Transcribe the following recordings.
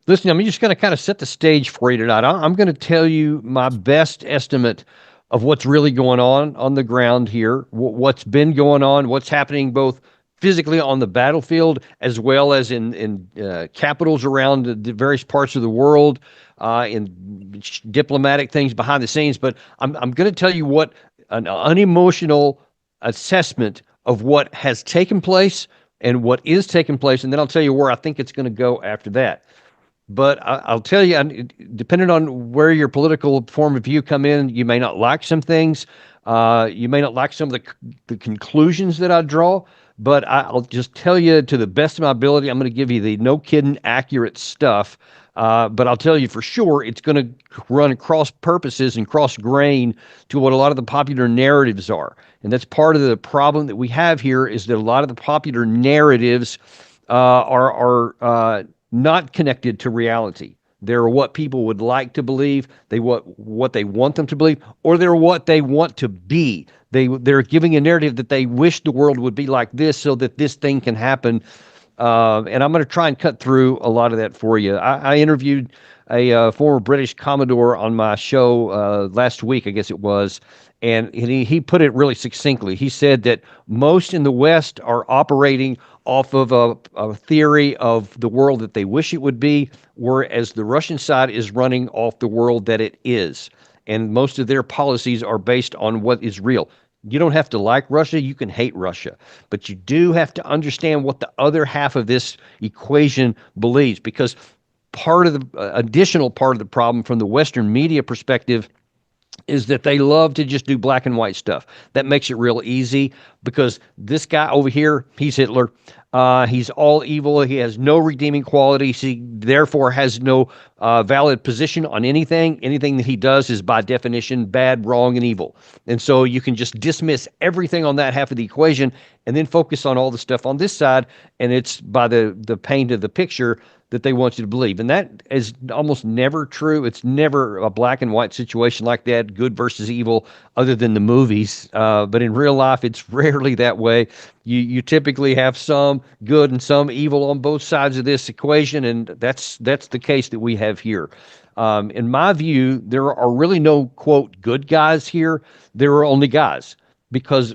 Listen, I'm just going to kind of set the stage for you tonight. I'm going to tell you my best estimate of what's really going on the ground here, what's been going on, what's happening both physically on the battlefield as well as in capitals around the various parts of the world, in diplomatic things behind the scenes. But I'm going to tell you what an unemotional assessment of what has taken place and what is taking place, and then I'll tell you where I think it's going to go after that. But I'll tell you, depending on where your political form of view come in, you may not like some things. You may not like some of the conclusions that I draw, but I'll just tell you to the best of my ability, I'm going to give you the no kidding accurate stuff. But I'll tell you for sure, it's going to run cross purposes and cross grain to what a lot of the popular narratives are. And that's part of the problem that we have here is that a lot of the popular narratives are not connected to reality. They're what people would like to believe. What they want them to believe, or they're what they want to be. They're giving a narrative that they wish the world would be like this, so that this thing can happen. And I'm going to try and cut through a lot of that for you. I interviewed a former British Commodore on my show last week, I guess it was, and he put it really succinctly. He said that most in the West are operating off of a theory of the world that they wish it would be, whereas the Russian side is running off the world that it is. And most of their policies are based on what is real. You don't have to like Russia. You can hate Russia. But you do have to understand what the other half of this equation believes, because part of the additional part of the problem from the Western media perspective is that they love to just do black and white stuff. That makes it real easy because this guy over here, he's Hitler. He's all evil. He has no redeeming qualities. He therefore has no valid position on anything. Anything that he does is by definition bad, wrong, and evil. And so you can just dismiss everything on that half of the equation and then focus on all the stuff on this side. And it's by the paint of the picture that they want you to believe. And that is almost never true. It's never a black and white situation like that, good versus evil, other than the movies. But in real life, it's rarely that way. You typically have some good and some evil on both sides of this equation, and that's the case that we have here. In my view, there are really no, quote, good guys here. There are only guys. Because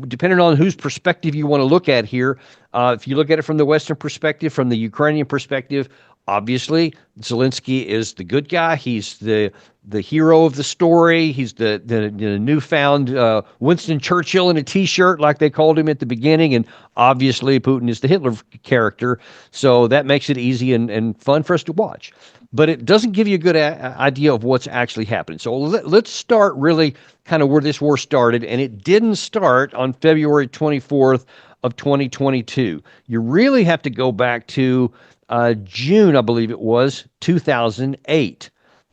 depending on whose perspective you want to look at here, if you look at it from the Western perspective, from the Ukrainian perspective, obviously Zelensky is the good guy. He's the hero of the story. He's the newfound Winston Churchill in a T-shirt, like they called him at the beginning. And obviously Putin is the Hitler character. So that makes it easy and fun for us to watch. But it doesn't give you a good idea of what's actually happening. So let's start really kind of where this war started. And it didn't start on February 24th of 2022. You really have to go back to June, I believe it was, 2008.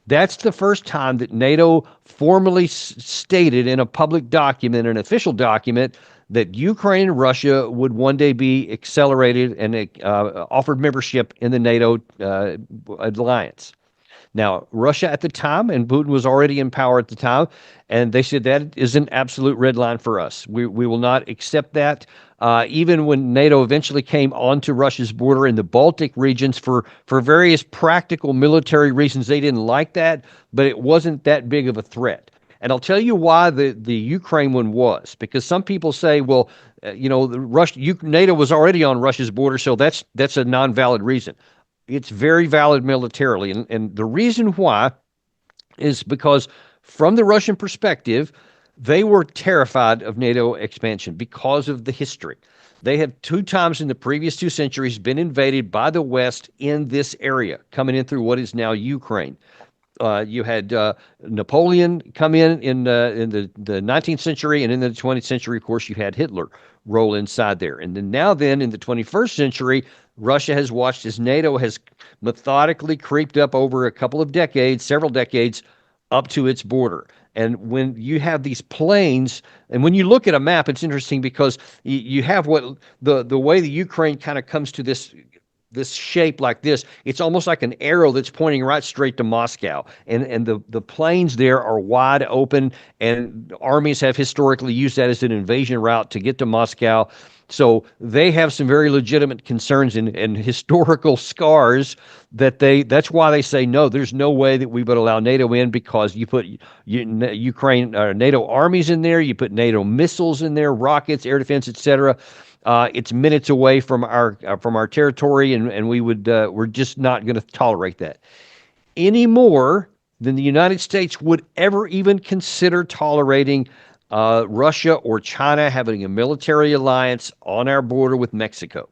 That's the first time that NATO formally stated in a public document, an official document, that Ukraine and Russia would one day be accelerated and offered membership in the NATO alliance. Now, Russia at the time, and Putin was already in power at the time, and they said that is an absolute red line for us. We will not accept that. Even when NATO eventually came onto Russia's border in the Baltic regions for various practical military reasons, they didn't like that, but it wasn't that big of a threat. And I'll tell you why the Ukraine one was, because some people say, well, NATO was already on Russia's border, so that's a non-valid reason. It's very valid militarily. And the reason why is because from the Russian perspective, they were terrified of NATO expansion because of the history. They have 2 times in the previous 2 centuries been invaded by the West in this area, coming in through what is now Ukraine. You had Napoleon come in the 19th century, and in the 20th century, of course, you had Hitler roll inside there. And then in the 21st century, Russia has watched as NATO has methodically creeped up over a couple of decades, several decades, up to its border. And when you have these planes, and when you look at a map, it's interesting because you have what the way the Ukraine kind of comes to this this shape like this. It's almost like an arrow that's pointing right straight to Moscow. And the plains there are wide open, and armies have historically used that as an invasion route to get to Moscow. So they have some very legitimate concerns and historical scars that's why they say no, there's no way that we would allow NATO in, because you put Ukraine NATO armies in there, you put NATO missiles in there, rockets, air defense, etc. It's minutes away from our territory, and we're just not going to tolerate that any more than the United States would ever even consider tolerating Russia or China having a military alliance on our border with Mexico.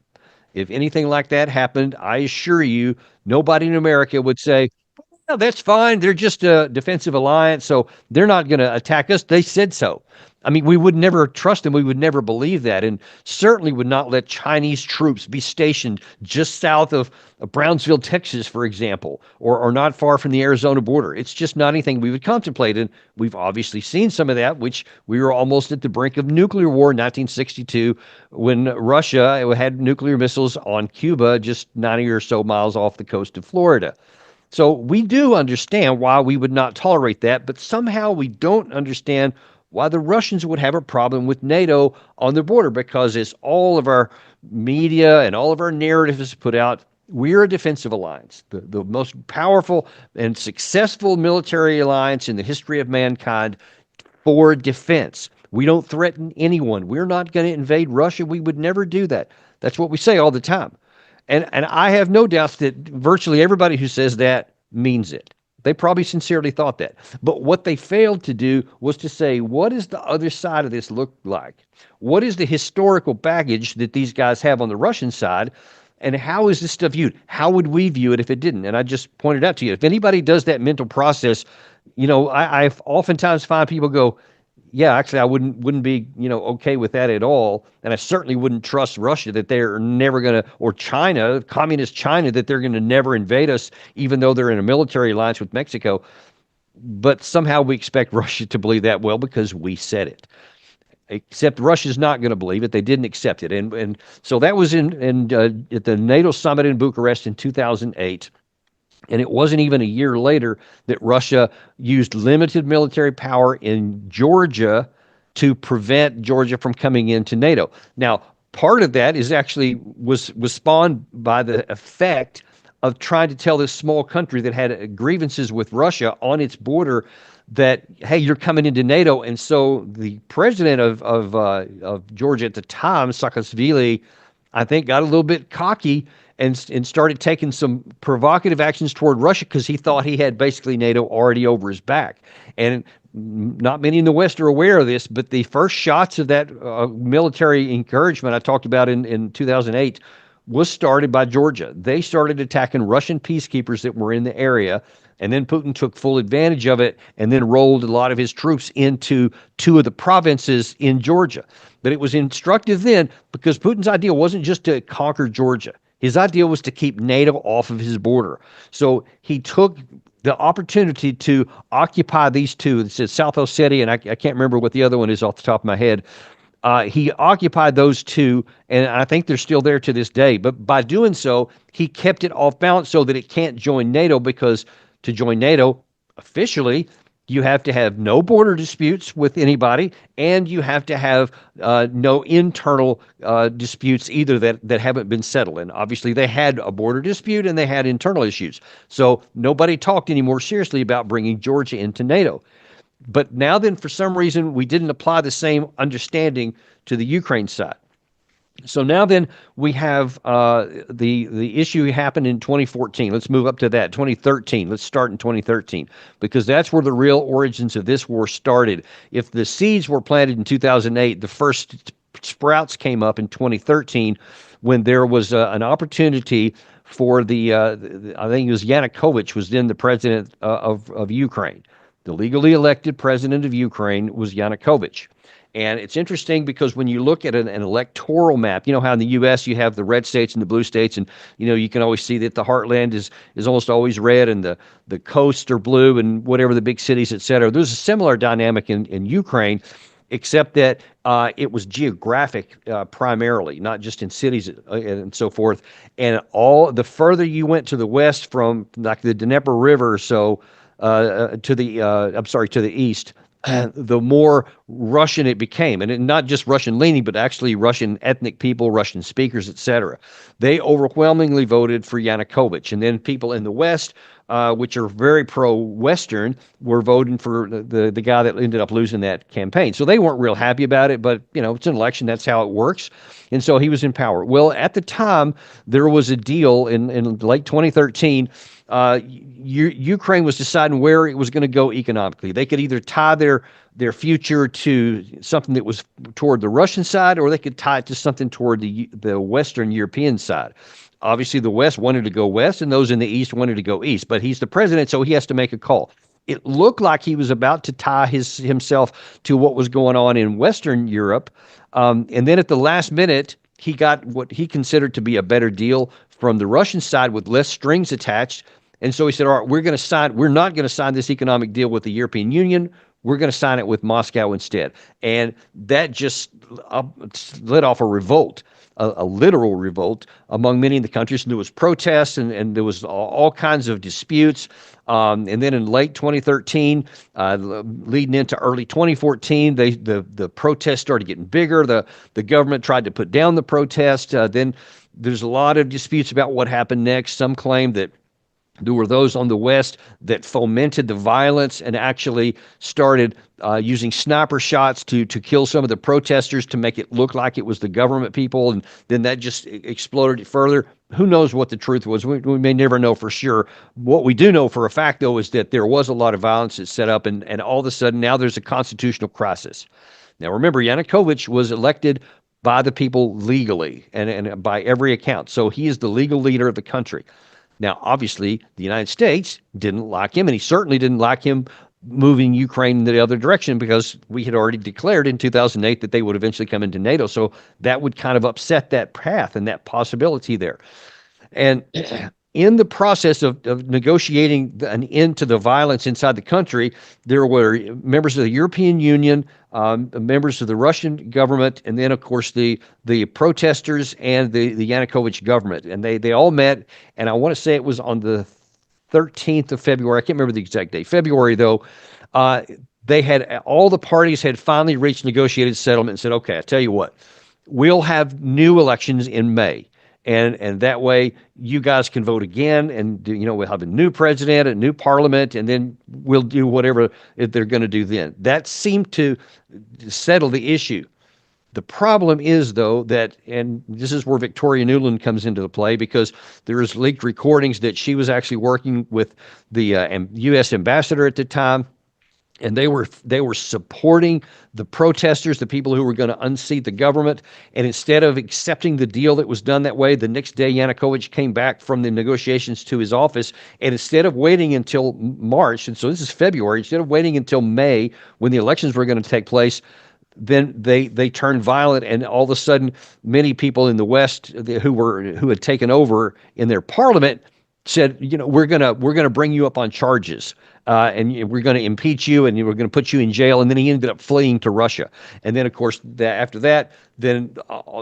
If anything like that happened, I assure you, nobody in America would say, "No, that's fine. They're just a defensive alliance, so they're not going to attack us. They said so." I mean, we would never trust them. We would never believe that, and certainly would not let Chinese troops be stationed just south of Brownsville, Texas, for example, or not far from the Arizona border. It's just not anything we would contemplate, and we've obviously seen some of that, which we were almost at the brink of nuclear war in 1962 when Russia had nuclear missiles on Cuba just 90 or so miles off the coast of Florida. So we do understand why we would not tolerate that, but somehow we don't understand why the Russians would have a problem with NATO on their border, because as all of our media and all of our narratives put out, we're a defensive alliance, the most powerful and successful military alliance in the history of mankind for defense. We don't threaten anyone. We're not going to invade Russia. We would never do that. That's what we say all the time. And I have no doubts that virtually everybody who says that means it. They probably sincerely thought that. But what they failed to do was to say, what does the other side of this look like? What is the historical baggage that these guys have on the Russian side? And how is this stuff viewed? How would we view it if it didn't? And I just pointed out to you, if anybody does that mental process, I oftentimes find people go, yeah, actually, I wouldn't be, okay with that at all. And I certainly wouldn't trust Russia that they're never going to, or China, communist China, that they're going to never invade us, even though they're in a military alliance with Mexico. But somehow we expect Russia to believe that, well, because we said it. Except Russia's not going to believe it. They didn't accept it. And so that was at the NATO summit in Bucharest in 2008. And it wasn't even a year later that Russia used limited military power in Georgia to prevent Georgia from coming into NATO. Now, part of that was spawned by the effect of trying to tell this small country that had grievances with Russia on its border that, hey, you're coming into NATO. And so the president of Georgia at the time, Saakashvili, I think got a little bit cocky and started taking some provocative actions toward Russia because he thought he had basically NATO already over his back. And not many in the West are aware of this, but the first shots of that military encouragement I talked about in 2008 was started by Georgia. They started attacking Russian peacekeepers that were in the area, and then Putin took full advantage of it and then rolled a lot of his troops into two of the provinces in Georgia. But it was instructive then because Putin's idea wasn't just to conquer Georgia. His idea was to keep NATO off of his border. So he took the opportunity to occupy these two. It says South Ossetia, and I can't remember what the other one is off the top of my head. He occupied those two, and I think they're still there to this day. But by doing so, he kept it off balance so that it can't join NATO, because to join NATO officially, you have to have no border disputes with anybody, and you have to have no internal disputes either that haven't been settled. And obviously they had a border dispute and they had internal issues. So nobody talked any more seriously about bringing Georgia into NATO. But now then, for some reason, we didn't apply the same understanding to the Ukraine side. So now then we have the issue happened in 2014. Let's move up to that. 2013. Let's start in 2013, because that's where the real origins of this war started. If the seeds were planted in 2008, the first sprouts came up in 2013 when there was an opportunity for I think it was Yanukovych was then the president of Ukraine. The legally elected president of Ukraine was Yanukovych. And it's interesting because when you look at an electoral map, you know how in the U.S. you have the red states and the blue states, and you can always see that the heartland is almost always red and the coasts are blue and whatever the big cities, et cetera. There's a similar dynamic in Ukraine. except that it was geographic primarily, not just in cities and so forth. And all the further you went to the west from like the Dnieper River, so to the to the east, the more Russian it became, and not just Russian leaning, but actually Russian ethnic people, Russian speakers, etc. They overwhelmingly voted for Yanukovych, and then people in the West, which are very pro-Western, were voting for the guy that ended up losing that campaign. So they weren't real happy about it, but it's an election. That's how it works. And so he was in power. Well, at the time, there was a deal in late 2013. Ukraine was deciding where it was going to go economically. They could either tie their future to something that was toward the Russian side, or they could tie it to something toward the Western European side. Obviously, the West wanted to go west, and those in the East wanted to go east. But he's the president, so he has to make a call. It looked like he was about to tie himself to what was going on in Western Europe. And then at the last minute, he got what he considered to be a better deal from the Russian side with less strings attached. And so he said, all right, we're not going to sign this economic deal with the European Union. We're going to sign it with Moscow instead. And that just lit off a revolt, a literal revolt among many of the countries. And there was protests and there was all kinds of disputes. And then in late 2013, leading into early 2014, the protests started getting bigger. The government tried to put down the protest. Then there's a lot of disputes about what happened next. Some claim that there were those on the West that fomented the violence and actually started using sniper shots to kill some of the protesters to make it look like it was the government people. And then that just exploded further. Who knows what the truth was? We may never know for sure. What we do know for a fact, though, is that there was a lot of violence that set up, and all of a sudden now there's a constitutional crisis. Now, remember, Yanukovych was elected by the people legally and by every account. So he is the legal leader of the country. Now, obviously, the United States didn't like him, and he certainly didn't like him moving Ukraine in the other direction, because we had already declared in 2008 that they would eventually come into NATO. So that would kind of upset that path and that possibility there. And in the process of negotiating an end to the violence inside the country, there were members of the European Union, members of the Russian government, and then, of course, the protesters and the Yanukovych government. And they all met, and I want to say it was on the 13th of February. I can't remember the exact date. February, though, all the parties had finally reached negotiated settlement and said, okay, I tell you what, we'll have new elections in May. And that way you guys can vote again, and we'll have a new president, a new parliament, and then we'll do whatever they're going to do then. That seemed to settle the issue. The problem is, though, that, and this is where Victoria Nuland comes into the play, because there is leaked recordings that she was actually working with the U.S. ambassador at the time. And they were supporting the protesters, the people who were going to unseat the government. And instead of accepting the deal that was done that way, the next day Yanukovych came back from the negotiations to his office. And instead of waiting until March, and so this is February, instead of waiting until May when the elections were going to take place, then they turned violent, and all of a sudden many people in the West who had taken over in their parliament said, we're gonna bring you up on charges, and we're going to impeach you, and we're going to put you in jail. And then he ended up fleeing to Russia. And then, of course, after that, then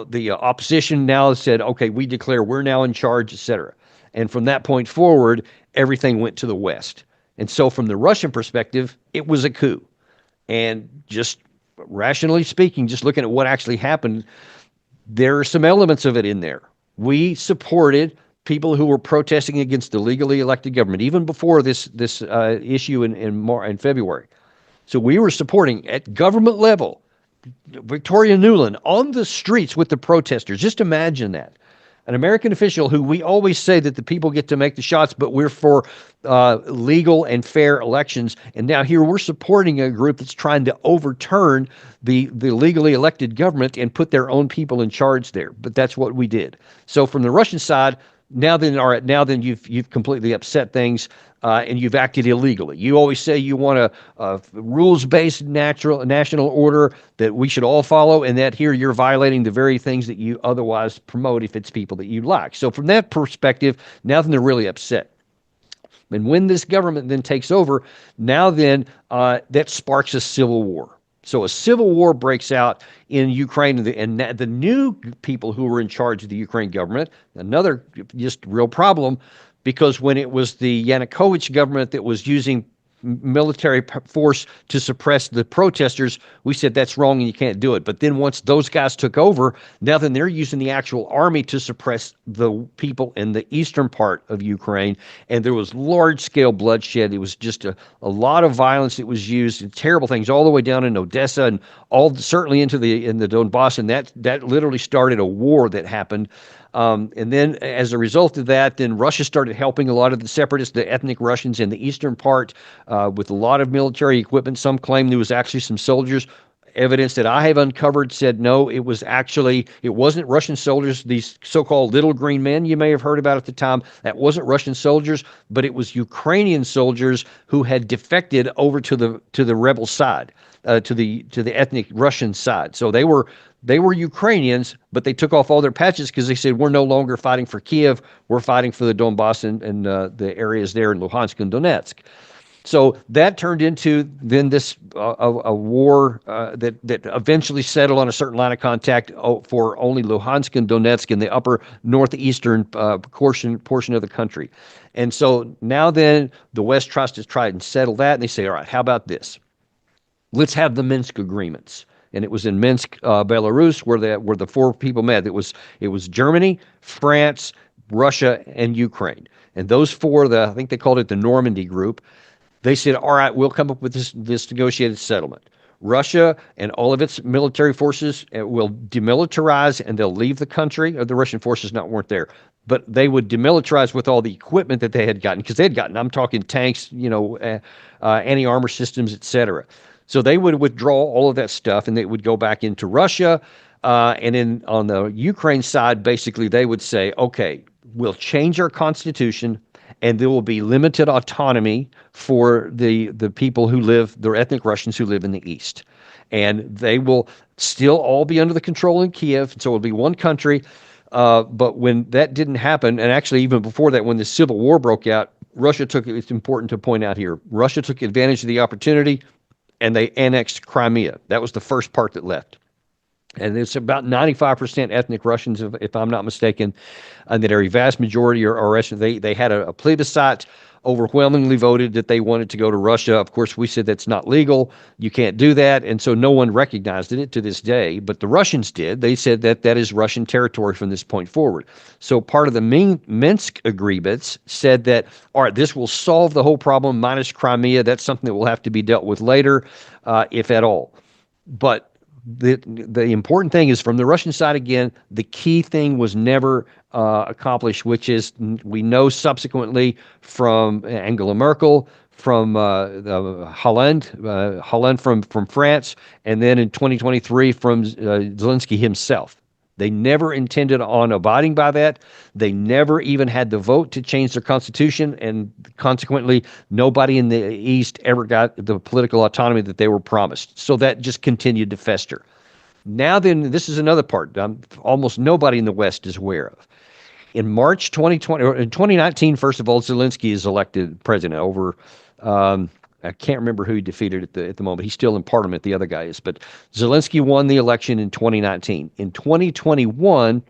the opposition now said, okay, we declare we're now in charge, etc. And from that point forward, everything went to the West. And so from the Russian perspective, it was a coup. And just rationally speaking, just looking at what actually happened, there are some elements of it in there. We supported people who were protesting against the legally elected government, even before this issue in February. So we were supporting, at government level, Victoria Nuland on the streets with the protesters. Just imagine that. An American official who we always say that the people get to make the shots, but we're for legal and fair elections. And now here we're supporting a group that's trying to overturn the legally elected government and put their own people in charge there. But that's what we did. So from the Russian side, now then you've completely upset things, and you've acted illegally. You always say you want a rules-based national order that we should all follow, and that here you're violating the very things that you otherwise promote if it's people that you like. So from that perspective, now then they're really upset. And when this government then takes over, now then that sparks a civil war. So a civil war breaks out in Ukraine, and the new people who were in charge of the Ukraine government, another just real problem, because when it was the Yanukovych government that was using military force to suppress the protesters, we said that's wrong and you can't do it. But then once those guys took over, now then they're using the actual army to suppress the people in the eastern part of Ukraine. And there was large-scale bloodshed. It was just a lot of violence that was used, and terrible things all the way down in Odessa and certainly in the Donbass. And that literally started a war that happened. And then as a result of that, then Russia started helping a lot of the separatists, the ethnic Russians in the eastern part, with a lot of military equipment. Some claim there was actually some soldiers. Evidence that I have uncovered said no, it wasn't Russian soldiers, these so-called little green men you may have heard about at the time. That wasn't Russian soldiers, but it was Ukrainian soldiers who had defected over to the rebel side, to the ethnic Russian side. So they were Ukrainians, but they took off all their patches because they said, we're no longer fighting for Kiev, we're fighting for the Donbass and the areas there in Luhansk and Donetsk. So that turned into then this a war that eventually settled on a certain line of contact for only Luhansk and Donetsk in the upper northeastern portion of the country. And so now then the West tries to try and settle that, and they say, all right, how about this? Let's have the Minsk agreements. And it was in Minsk, Belarus, where the four people met. It was Germany, France, Russia, and Ukraine. And those four, I think they called it the Normandy Group. They said, all right, we'll come up with this negotiated settlement. Russia and all of its military forces will demilitarize, and they'll leave the country. Or the Russian forces weren't there, but they would demilitarize with all the equipment that they had gotten, because they had gotten, I'm talking tanks, anti-armor systems, etc. So they would withdraw all of that stuff, and they would go back into Russia. And then on the Ukraine side, basically, they would say, okay, we'll change our constitution, and there will be limited autonomy for the people who live, the ethnic Russians who live in the east. And they will still all be under the control in Kiev, so it'll be one country. But when that didn't happen, and actually even before that, when the civil war broke out, it's important to point out here, Russia took advantage of the opportunity, and they annexed Crimea. That was the first part that left. And it's about 95% ethnic Russians, if I'm not mistaken, and that a vast majority are Russian. They had a plebiscite, overwhelmingly voted that they wanted to go to Russia. Of course, we said that's not legal. You can't do that. And so no one recognized it to this day. But the Russians did. They said that is Russian territory from this point forward. So part of the Minsk agreements said that, all right, this will solve the whole problem minus Crimea. That's something that will have to be dealt with later, if at all. But the important thing is, from the Russian side, again, the key thing was never accomplished, which is, we know subsequently from Angela Merkel, from Holland from France, and then in 2023 from Zelensky himself. They never intended on abiding by that. They never even had the vote to change their constitution, and consequently, nobody in the East ever got the political autonomy that they were promised. So that just continued to fester. Now then, this is another part almost nobody in the West is aware of. In March 2020, or in 2019, first of all, Zelensky is elected president over, I can't remember who he defeated at the moment. He's still in parliament, the other guy is. But Zelensky won the election in 2019. In 2021,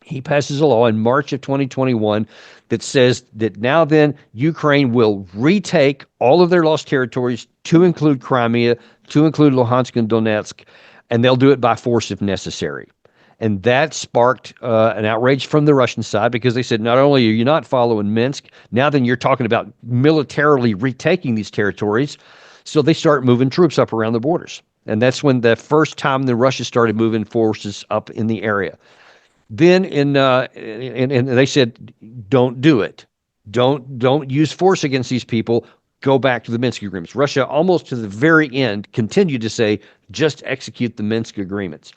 he passes a law in March of 2021 that says that now then Ukraine will retake all of their lost territories, to include Crimea, to include Luhansk and Donetsk, and they'll do it by force if necessary. And that sparked an outrage from the Russian side, because they said, not only are you not following Minsk, now then you're talking about militarily retaking these territories. So they start moving troops up around the borders. And that's when the first time the Russia started moving forces up in the area. Then and they said, don't do it. Don't use force against these people. Go back to the Minsk agreements. Russia, almost to the very end, continued to say, just execute the Minsk agreements.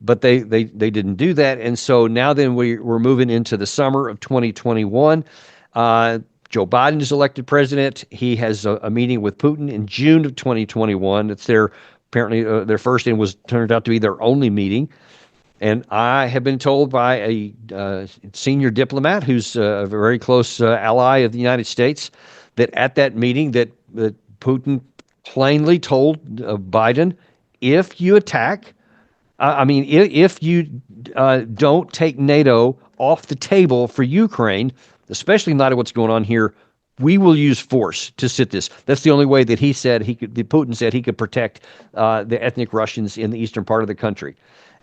But they didn't do that. And so now then we're moving into the summer of 2021. Joe Biden is elected president. He has a meeting with Putin in June of 2021. It's apparently their first, and turned out to be their only meeting. And I have been told by a senior diplomat who's a very close ally of the United States that at that meeting that Putin plainly told Biden, if you attack, if you don't take NATO off the table for Ukraine, especially in light of what's going on here, we will use force to sit this. That's the only way that he said he could. Putin said he could protect the ethnic Russians in the eastern part of the country,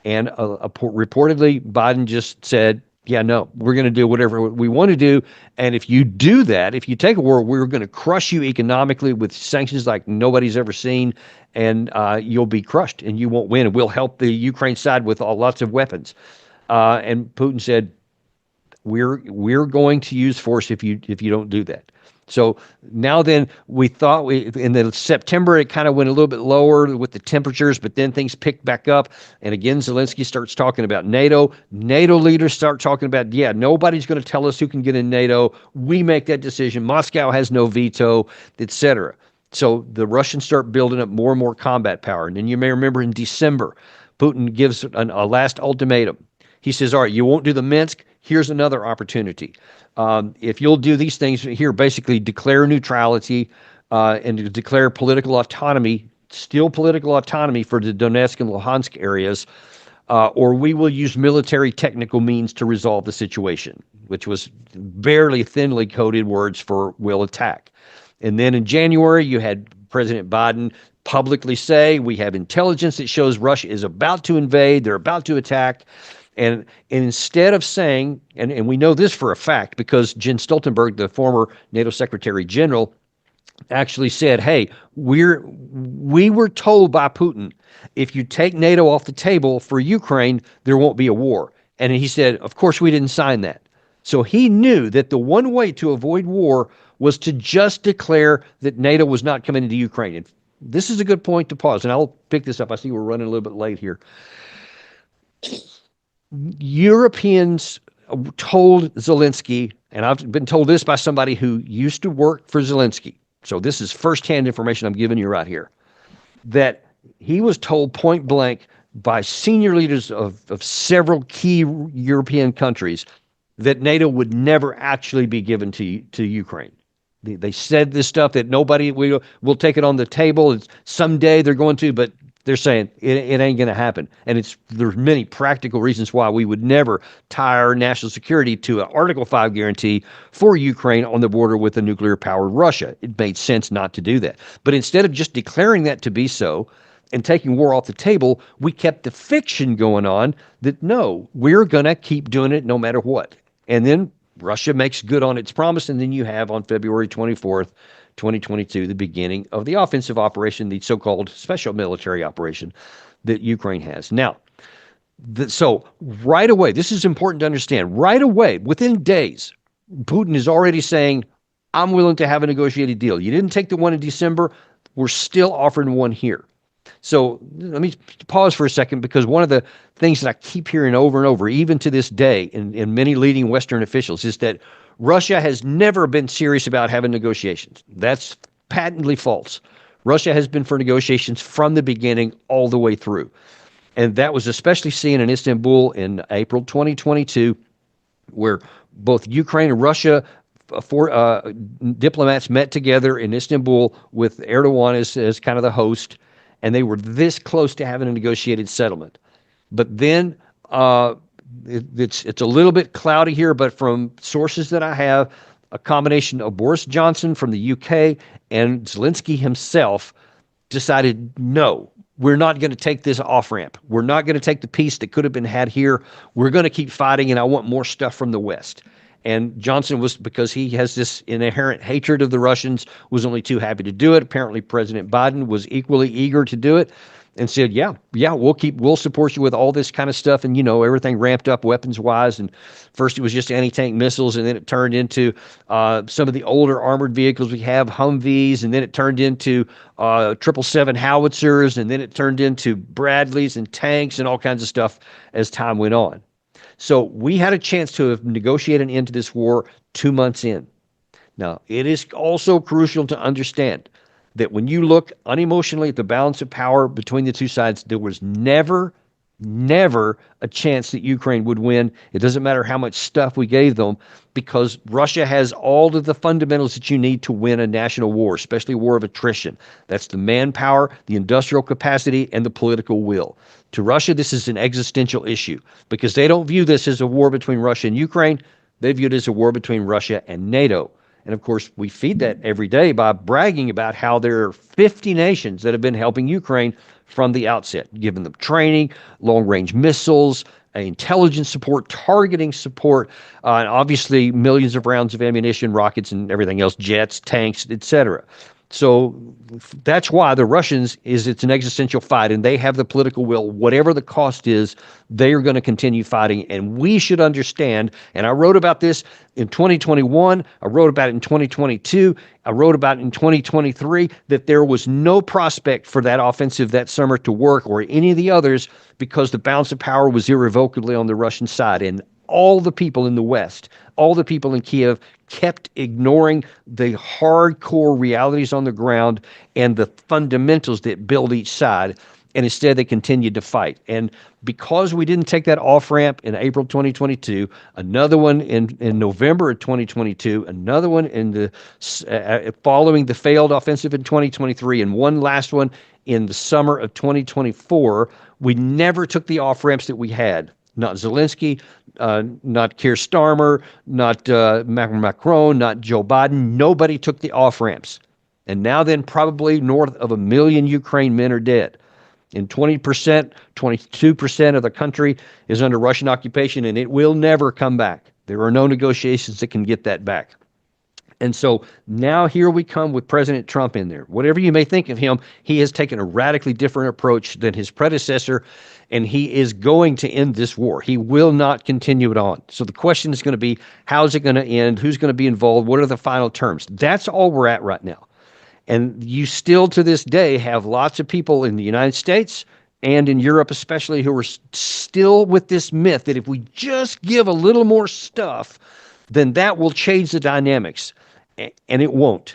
and reportedly Biden just said, "Yeah, no, we're going to do whatever we want to do, and if you do that, if you take a war, we're going to crush you economically with sanctions like nobody's ever seen, and you'll be crushed, and you won't win, and we'll help the Ukraine side with lots of weapons." And Putin said, "We're going to use force if you don't do that." So now then, we thought in the September it kind of went a little bit lower with the temperatures, but then things picked back up. And again, Zelensky starts talking about NATO. NATO leaders start talking about, yeah, nobody's going to tell us who can get in NATO. We make that decision. Moscow has no veto, etc. So the Russians start building up more and more combat power. And then you may remember in December, Putin gives a last ultimatum. He says, all right, you won't do the Minsk. Here's another opportunity. If you'll do these things here, basically declare neutrality and declare political autonomy, still political autonomy for the Donetsk and Luhansk areas, or we will use military technical means to resolve the situation, which was barely thinly coded words for will attack. And then in January, you had President Biden publicly say, we have intelligence that shows Russia is about to invade, they're about to attack. And instead of saying, and we know this for a fact because Jens Stoltenberg, the former NATO Secretary General, actually said, hey, we were told by Putin, if you take NATO off the table for Ukraine, there won't be a war. And he said, of course, we didn't sign that. So he knew that the one way to avoid war was to just declare that NATO was not coming into Ukraine. And this is a good point to pause, and I'll pick this up. I see we're running a little bit late here. Europeans told Zelensky, and I've been told this by somebody who used to work for Zelensky, so this is firsthand information I'm giving you right here, that he was told point blank by senior leaders of several key European countries that NATO would never actually be given to Ukraine. They said this stuff that nobody will take it on the table. It's someday they're going to, but they're saying it ain't going to happen. And there's many practical reasons why we would never tie our national security to an Article 5 guarantee for Ukraine on the border with a nuclear-powered Russia. It made sense not to do that. But instead of just declaring that to be so and taking war off the table, we kept the fiction going on that, no, we're going to keep doing it no matter what. And then Russia makes good on its promise, and then you have on February 24th, 2022, the beginning of the offensive operation, the so-called special military operation that Ukraine has. Now, so right away, this is important to understand, right away, within days, Putin is already saying, I'm willing to have a negotiated deal. You didn't take the one in December. We're still offering one here. So let me pause for a second, because one of the things that I keep hearing over and over, even to this day in many leading Western officials, is that Russia has never been serious about having negotiations. That's patently false. Russia has been for negotiations from the beginning all the way through. And that was especially seen in Istanbul in April 2022, where both Ukraine and Russia diplomats met together in Istanbul with Erdogan as kind of the host, and they were this close to having a negotiated settlement. But then it's a little bit cloudy here, but from sources that I have, a combination of Boris Johnson from the UK and Zelensky himself decided, no, we're not going to take this off-ramp. We're not going to take the peace that could have been had here. We're going to keep fighting, and I want more stuff from the West. And Johnson was, because he has this inherent hatred of the Russians, was only too happy to do it. Apparently, President Biden was equally eager to do it and said, yeah, we'll support you with all this kind of stuff. And, everything ramped up weapons-wise. And first it was just anti-tank missiles, and then it turned into some of the older armored vehicles we have, Humvees, and then it turned into 777 howitzers, and then it turned into Bradleys and tanks and all kinds of stuff as time went on. So we had a chance to have negotiated an end to this war 2 months in. Now, it is also crucial to understand that when you look unemotionally at the balance of power between the two sides, there was never never a chance that Ukraine would win. It doesn't matter how much stuff we gave them, because Russia has all of the fundamentals that you need to win a national war, especially a war of attrition. That's the manpower, the industrial capacity, and the political will. To Russia, this is an existential issue because they don't view this as a war between Russia and Ukraine. They view it as a war between Russia and NATO. And of course, we feed that every day by bragging about how there are 50 nations that have been helping Ukraine from the outset, giving them training, long-range missiles, intelligence support, targeting support, and obviously millions of rounds of ammunition, rockets, and everything else, jets, tanks, etc. So that's why the Russians it's an existential fight, and they have the political will. Whatever the cost is, they are going to continue fighting, and we should understand. And I wrote about this in 2021. I wrote about it in 2022. I wrote about it in 2023, that there was no prospect for that offensive that summer to work, or any of the others, because the balance of power was irrevocably on the Russian side. And all the people in the West, all the people in Kiev, kept ignoring the hardcore realities on the ground and the fundamentals that build each side. And instead, they continued to fight. And because we didn't take that off-ramp in April 2022, another one in November of 2022, another one in the following the failed offensive in 2023, and one last one in the summer of 2024, we never took the off-ramps that we had. Not Zelensky, not Keir Starmer, not Macron, not Joe Biden. Nobody took the off-ramps. And now then probably north of 1 million Ukraine men are dead. And 20%, 22% of the country is under Russian occupation, and it will never come back. There are no negotiations that can get that back. And so now here we come with President Trump in there. Whatever you may think of him, he has taken a radically different approach than his predecessor, and he is going to end this war. He will not continue it on. So the question is going to be, how's it going to end? Who's going to be involved? What are the final terms? That's all we're at right now. And you still to this day have lots of people in the United States and in Europe especially who are still with this myth that if we just give a little more stuff, then that will change the dynamics. And it won't.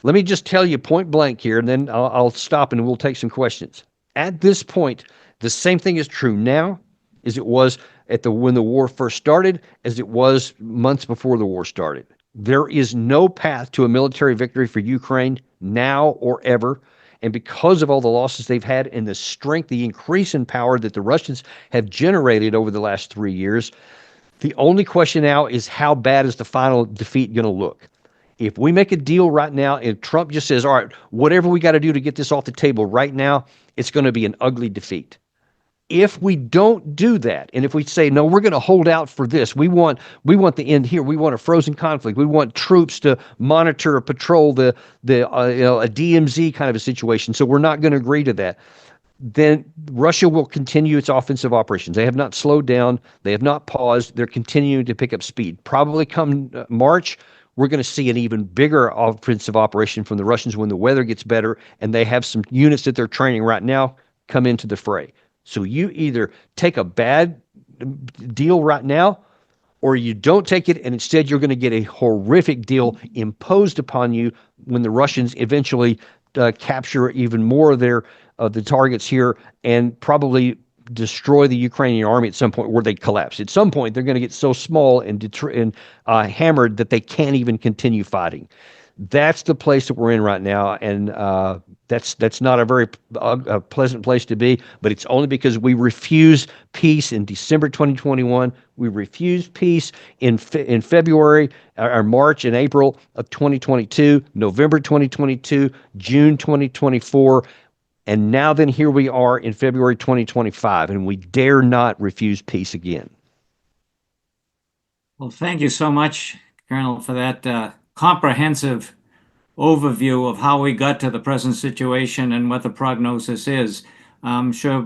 Let me just tell you point blank here, and then I'll stop and we'll take some questions. At this point, the same thing is true now as it was when the war first started, as it was months before the war started. There is no path to a military victory for Ukraine now or ever. And because of all the losses they've had and the strength, the increase in power that the Russians have generated over the last 3 years, the only question now is, how bad is the final defeat going to look? If we make a deal right now and Trump just says, all right, whatever we got to do to get this off the table right now, it's going to be an ugly defeat. If we don't do that, and if we say, no, we're going to hold out for this, we want the end here. We want a frozen conflict. We want troops to monitor or patrol a DMZ kind of a situation. So we're not going to agree to that. Then Russia will continue its offensive operations. They have not slowed down. They have not paused. They're continuing to pick up speed. Probably come March, we're going to see an even bigger offensive operation from the Russians when the weather gets better and they have some units that they're training right now come into the fray. So you either take a bad deal right now, or you don't take it, and instead you're going to get a horrific deal imposed upon you when the Russians eventually capture even more of the targets here and probably destroy the Ukrainian army at some point, where they collapse. At some point, they're going to get so small and hammered that they can't even continue fighting. That's the place that we're in right now, and that's not a very pleasant place to be, but it's only because we refuse peace in December 2021. We refused peace in February, or March and April of 2022, November 2022, June 2024, and now then here we are in February 2025, and we dare not refuse peace again. Well, thank you so much, Colonel, for that comprehensive overview of how we got to the present situation and what the prognosis is. I'm sure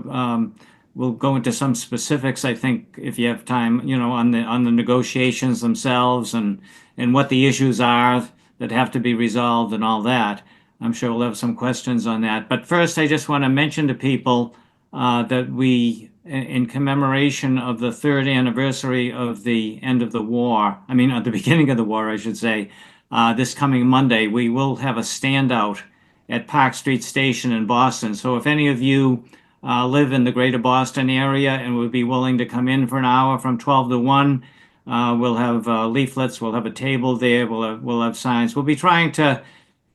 we'll go into some specifics, I think, if you have time, on the negotiations themselves and what the issues are that have to be resolved and all that. I'm sure we'll have some questions on that. But first, I just want to mention to people that we, in commemoration of the 3rd anniversary of the end of the war, at the beginning of the war, I should say, this coming Monday, we will have a standout at Park Street Station in Boston. So if any of you live in the greater Boston area and would be willing to come in for an hour from 12 to 1. We'll have leaflets, we'll have a table there, we'll have signs. We'll be trying to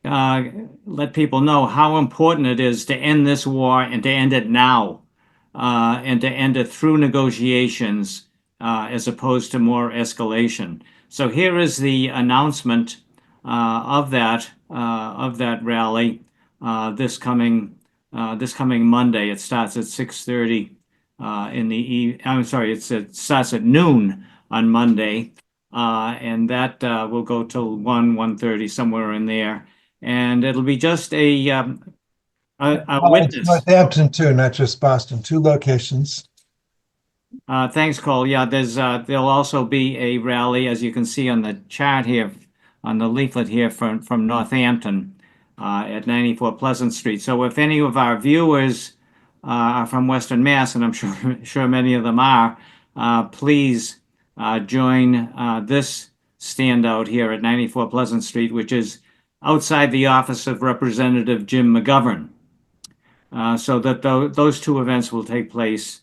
uh, let people know how important it is to end this war and to end it now, and to end it through negotiations, as opposed to more escalation. So here is the announcement of that rally this coming Monday. It starts at 6:30 in the I'm sorry, it starts at noon on Monday, and that will go till 1:30, somewhere in there. And it'll be just a Oh, it's witness. Northampton too, not just Boston, 2 locations. Thanks, Cole. Yeah, there'll also be a rally, as you can see on the chart here, on the leaflet here from Northampton at 94 Pleasant Street. So if any of our viewers are from Western Mass, and I'm sure many of them are, please join this standout here at 94 Pleasant Street, which is outside the office of Representative Jim McGovern. So that those two events will take place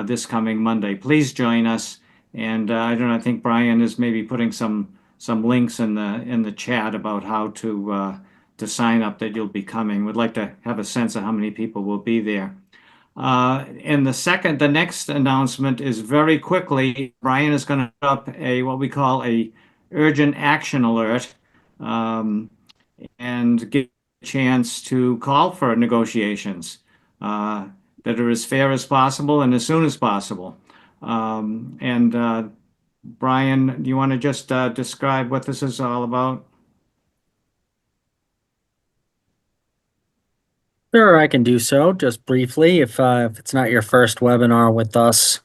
this coming Monday. Please join us. And I don't know, I think Brian is maybe putting some links in the chat about how to sign up, that you'll be coming. We'd like to have a sense of how many people will be there. And the next announcement is, very quickly, Brian is going to put up what we call a urgent action alert, and give a chance to call for negotiations that are as fair as possible and as soon as possible. And Brian, do you want to just describe what this is all about? Sure, I can do so just briefly. If it's not your first webinar with us,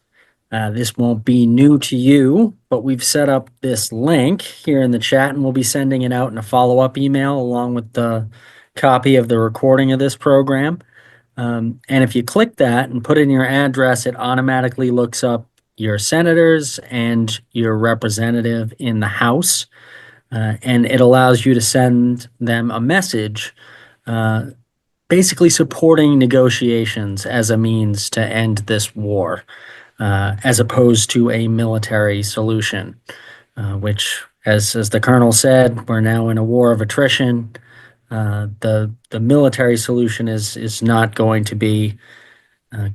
this won't be new to you, but we've set up this link here in the chat, and we'll be sending it out in a follow-up email along with the copy of the recording of this program. And if you click that and put in your address, it automatically looks up your senators and your representative in the House, and it allows you to send them a message basically supporting negotiations as a means to end this war, as opposed to a military solution, which, as the colonel said, we're now in a war of attrition. The military solution is not going to be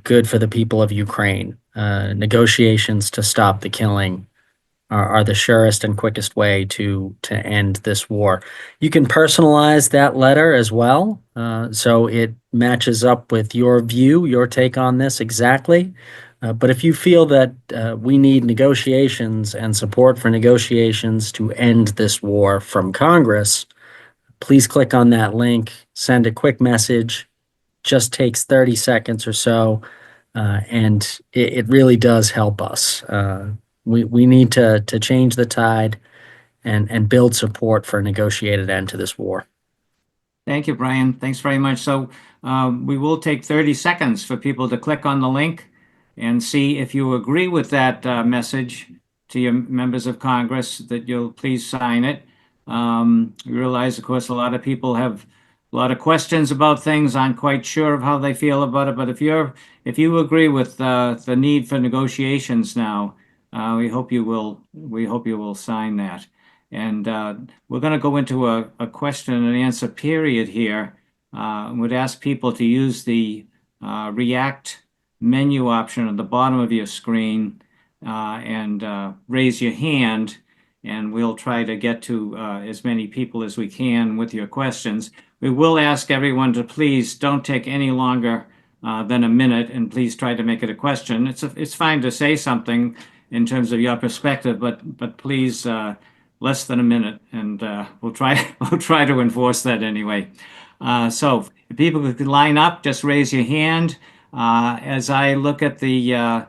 good for the people of Ukraine. Negotiations to stop the killing are the surest and quickest way to end this war. You can personalize that letter as well, so it matches up with your view, your take on this exactly. But if you feel that we need negotiations and support for negotiations to end this war from Congress, please click on that link, send a quick message. Just takes 30 seconds or so, and it really does help us. We need to change the tide and build support for a negotiated end to this war. Thank you, Brian. Thanks very much. So we will take 30 seconds for people to click on the link and see if you agree with that message to your members of Congress, that you'll please sign it. We realize, of course, a lot of people have a lot of questions about things, aren't quite sure of how they feel about it. But if you agree with the need for negotiations now, we hope you will sign that. And we're going to go into a question and answer period here. Would ask people to use the React menu option at the bottom of your screen and raise your hand, and we'll try to get to as many people as we can with your questions. We will ask everyone to please don't take any longer than a minute, and please try to make it a question. It's fine to say something in terms of your perspective, but please less than a minute, and we'll try to enforce that anyway. So if people could line up, just raise your hand. As I look at the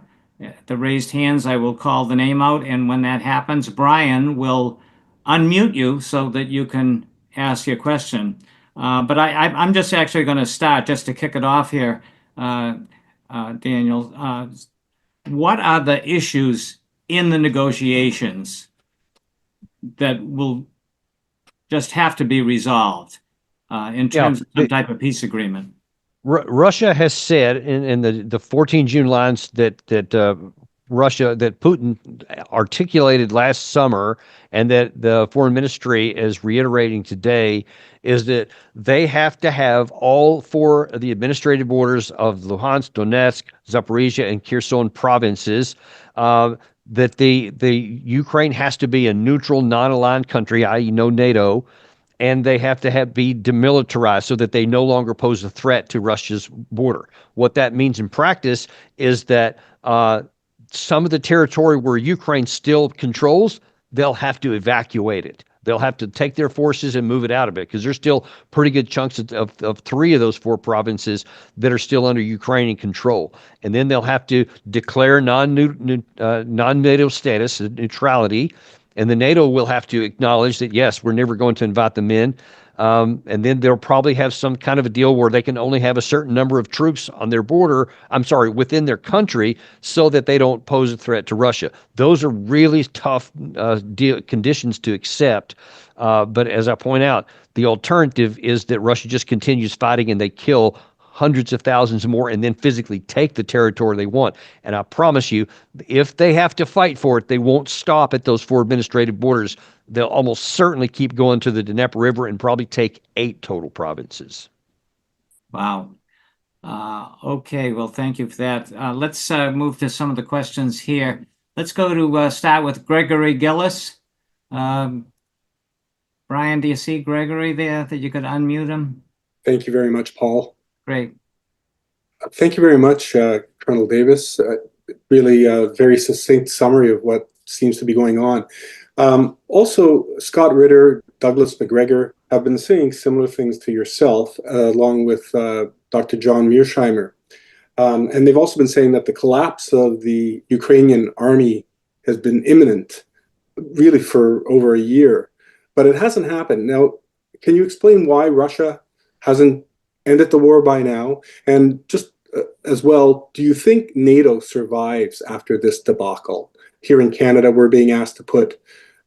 raised hands, I will call the name out, and when that happens, Brian will unmute you so that you can ask your question. But I'm just actually going to start just to kick it off here, Daniel. What are the issues in the negotiations that will just have to be resolved in terms of some type of peace agreement? Russia has said in the 14 June lines that Putin articulated last summer, and that the foreign ministry is reiterating today, is that they have to have all four of the administrative borders of Luhansk, Donetsk, Zaporizhia, and Kherson provinces. That the Ukraine has to be a neutral, non-aligned country, i.e., no NATO, and they have to be demilitarized so that they no longer pose a threat to Russia's border. What that means in practice is that some of the territory where Ukraine still controls, they'll have to evacuate it. They'll have to take their forces and move it out of it, because there's still pretty good chunks of three of those four provinces that are still under Ukrainian control. And then they'll have to declare non-NATO status, neutrality, and the NATO will have to acknowledge that, yes, we're never going to invite them in. And then they'll probably have some kind of a deal where they can only have a certain number of troops on their border, within their country, so that they don't pose a threat to Russia. Those are really tough conditions to accept. But as I point out, the alternative is that Russia just continues fighting and they kill hundreds of thousands more and then physically take the territory they want. And I promise you, if they have to fight for it, they won't stop at those four administrative borders. They'll almost certainly keep going to the Dnieper River and probably take 8 total provinces. Wow. Okay, well, thank you for that. Let's move to some of the questions here. Let's go to start with Gregory Gillis. Brian, do you see Gregory there, that you could unmute him? Thank you very much, Paul. Great. Thank you very much, Colonel Davis. Really a very succinct summary of what seems to be going on. Also, Scott Ritter, Douglas McGregor have been saying similar things to yourself, along with Dr. John Mearsheimer. And they've also been saying that the collapse of the Ukrainian army has been imminent, really for over a year, but it hasn't happened. Now, can you explain why Russia hasn't ended the war by now? And just as well, do you think NATO survives after this debacle? Here in Canada, we're being asked to put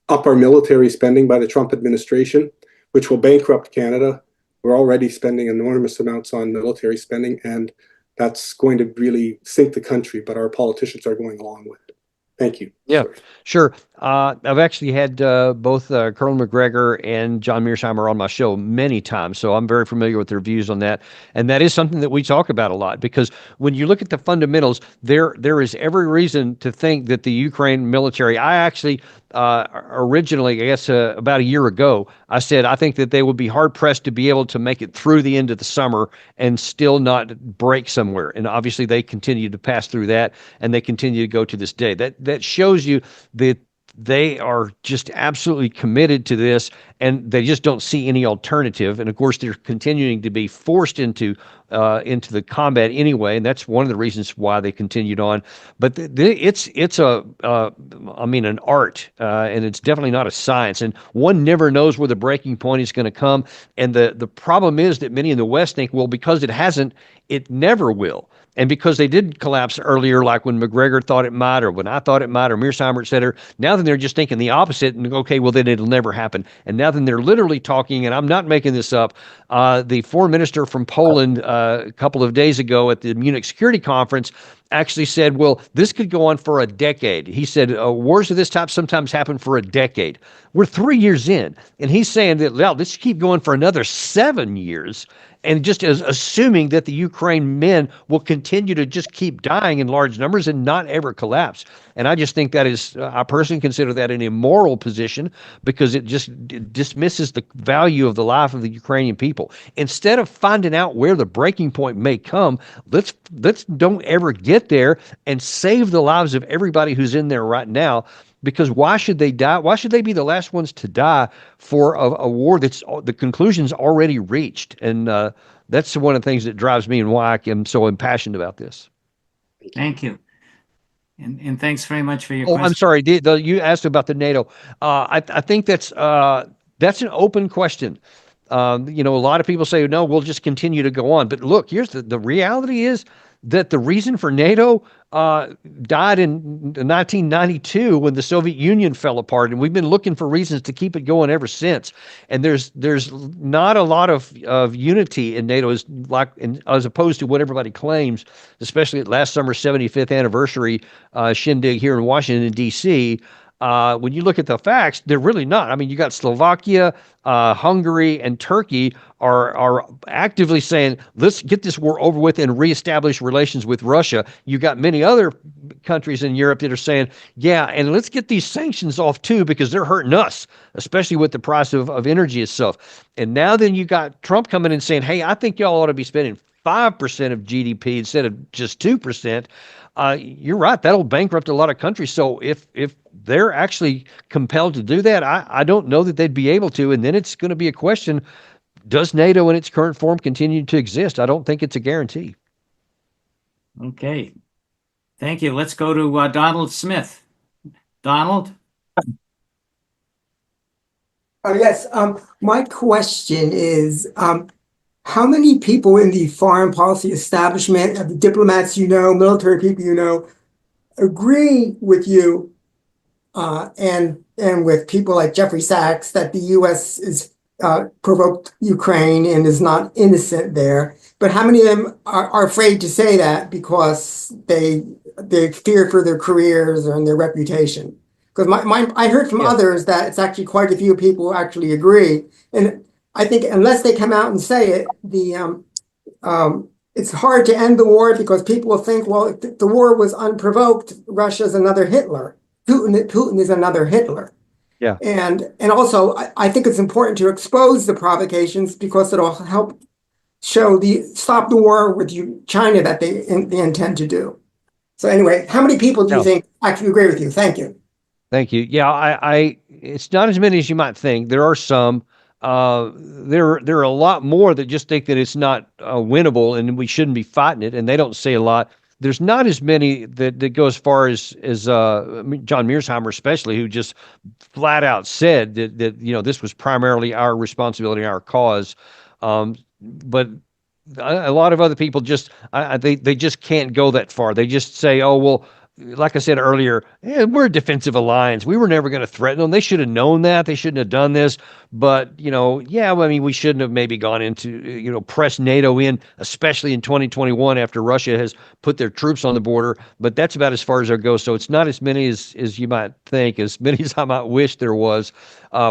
up our military spending by the Trump administration, which will bankrupt Canada. We're already spending enormous amounts on military spending, and that's going to really sink the country, but our politicians are going along with it. Thank you. Yeah, sure. I've actually had both Colonel McGregor and John Mearsheimer on my show many times, so I'm very familiar with their views on that. And that is something that we talk about a lot, because when you look at the fundamentals, there is every reason to think that the Ukraine military, I actually originally, I guess about a year ago, I said I think that they would be hard-pressed to be able to make it through the end of the summer and still not break somewhere. And obviously they continue to pass through that, and they continue to go to this day. That shows you that they are just absolutely committed to this, and they just don't see any alternative. And of course, they're continuing to be forced into the combat anyway, and that's one of the reasons why they continued on. But it's an art, and it's definitely not a science. And one never knows where the breaking point is going to come. And the problem is that many in the West think, well, because it hasn't, it never will. And because they did collapse earlier, like when McGregor thought it might, or when I thought it might, or Mearsheimer, et cetera, now then they're just thinking the opposite, and okay, well, then it'll never happen. And now then they're literally talking, and I'm not making this up, the foreign minister from Poland a couple of days ago at the Munich Security Conference actually said, well, this could go on for a decade. He said, wars of this type sometimes happen for a decade. We're 3 years in, and he's saying that, well, this should keep going for another 7 years. And just as assuming that the Ukraine men will continue to just keep dying in large numbers and not ever collapse. And I just think that is, I personally consider that an immoral position, because it just dismisses the value of the life of the Ukrainian people. Instead of finding out where the breaking point may come, let's don't ever get there and save the lives of everybody who's in there right now. Because why should they die? Why should they be the last ones to die for a war that's the conclusion's already reached? And that's one of the things that drives me and why I am so impassioned about this. Thank you. And thanks very much for your question. question. I'm sorry. You asked about the NATO. I think that's an open question. A lot of people say, no, we'll just continue to go on. But look, here's the reality is that the reason for NATO died in 1992 when the Soviet Union fell apart, and we've been looking for reasons to keep it going ever since. And there's not a lot of unity in NATO as opposed to what everybody claims, especially at last summer's 75th anniversary shindig here in Washington, D.C. When you look at the facts, they're really not. I mean, you got Slovakia, Hungary, and Turkey are actively saying, let's get this war over with and reestablish relations with Russia. You got many other countries in Europe that are saying, yeah, and let's get these sanctions off too, because they're hurting us, especially with the price of energy itself. And now then you got Trump coming in saying, hey, I think y'all ought to be spending 5% of GDP instead of just 2%. You're right. That'll bankrupt a lot of countries. So if they're actually compelled to do that, I don't know that they'd be able to. And then it's going to be a question, does NATO in its current form continue to exist? I don't think it's a guarantee. Okay. Thank you. Let's go to Donald Smith. Donald? Yes. My question is, how many people in the foreign policy establishment, the diplomats military people agree with you and with people like Jeffrey Sachs that the U.S. is provoked Ukraine and is not innocent there? But how many of them are afraid to say that because they fear for their careers and their reputation? Because I heard from others that it's actually quite a few people who actually agree. And I think unless they come out and say it, it's hard to end the war because people will think, well, if the war was unprovoked, Russia's another Hitler. Putin is another Hitler. Yeah. And also, I think it's important to expose the provocations because it'll help stop the war with China that they intend to do. So anyway, how many people do you think actually agree with you? Thank you. Thank you. Yeah, it's not as many as you might think. There are some. There are a lot more that just think that it's not winnable and we shouldn't be fighting it, and they don't say a lot. There's not as many that go as far as John Mearsheimer, especially, who just flat out said that this was primarily our responsibility, our cause. But a lot of other people they just can't go that far. They just say, oh well, like I said earlier, we're a defensive alliance. We were never going to threaten them. They should have known that. They shouldn't have done this. But, we shouldn't have maybe gone into, press NATO in, especially in 2021 after Russia has put their troops on the border. But that's about as far as it goes. So it's not as many as you might think, as many as I might wish there was,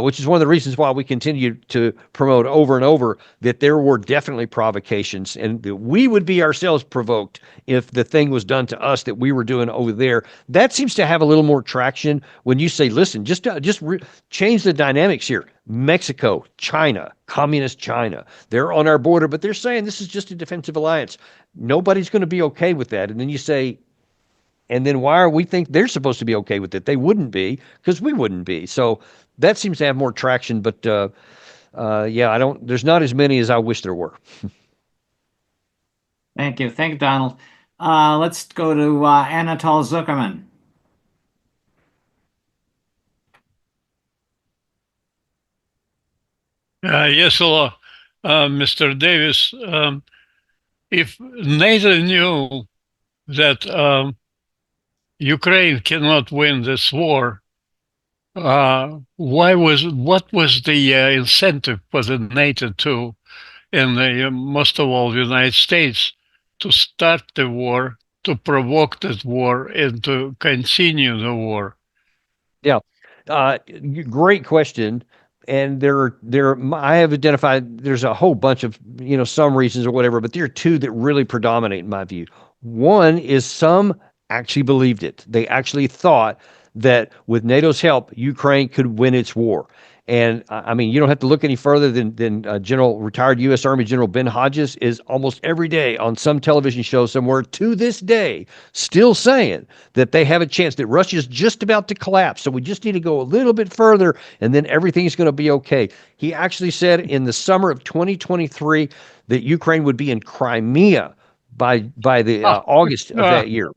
which is one of the reasons why we continue to promote over and over that there were definitely provocations and that we would be ourselves provoked if the thing was done to us that we were doing over there. That seems to have a little more traction when you say, listen, just change the dynamics here. Mexico, China, communist China, they're on our border, but they're saying this is just a defensive alliance. Nobody's going to be okay with that. And then you say, and then why are we think they're supposed to be okay with it? They wouldn't be, because we wouldn't be. So that seems to have more traction, but there's not as many as I wish there were. Thank you. Thank you, Donald. Let's go to Anatol Zuckerman. Yes, hello, Mr. Davis. If NATO knew that Ukraine cannot win this war, what was the incentive for the NATO to, and most of all the United States, to start the war, to provoke that war, and to continue the war? Yeah, great question. And I have identified, there's a whole bunch of, some reasons or whatever, but there are two that really predominate in my view. One is some actually believed it. They actually thought that with NATO's help, Ukraine could win its war. And I mean, you don't have to look any further than retired U.S. Army General Ben Hodges is almost every day on some television show somewhere to this day still saying that they have a chance, that Russia is just about to collapse. So we just need to go a little bit further and then everything's going to be okay. He actually said in the summer of 2023 that Ukraine would be in Crimea by the August of that year.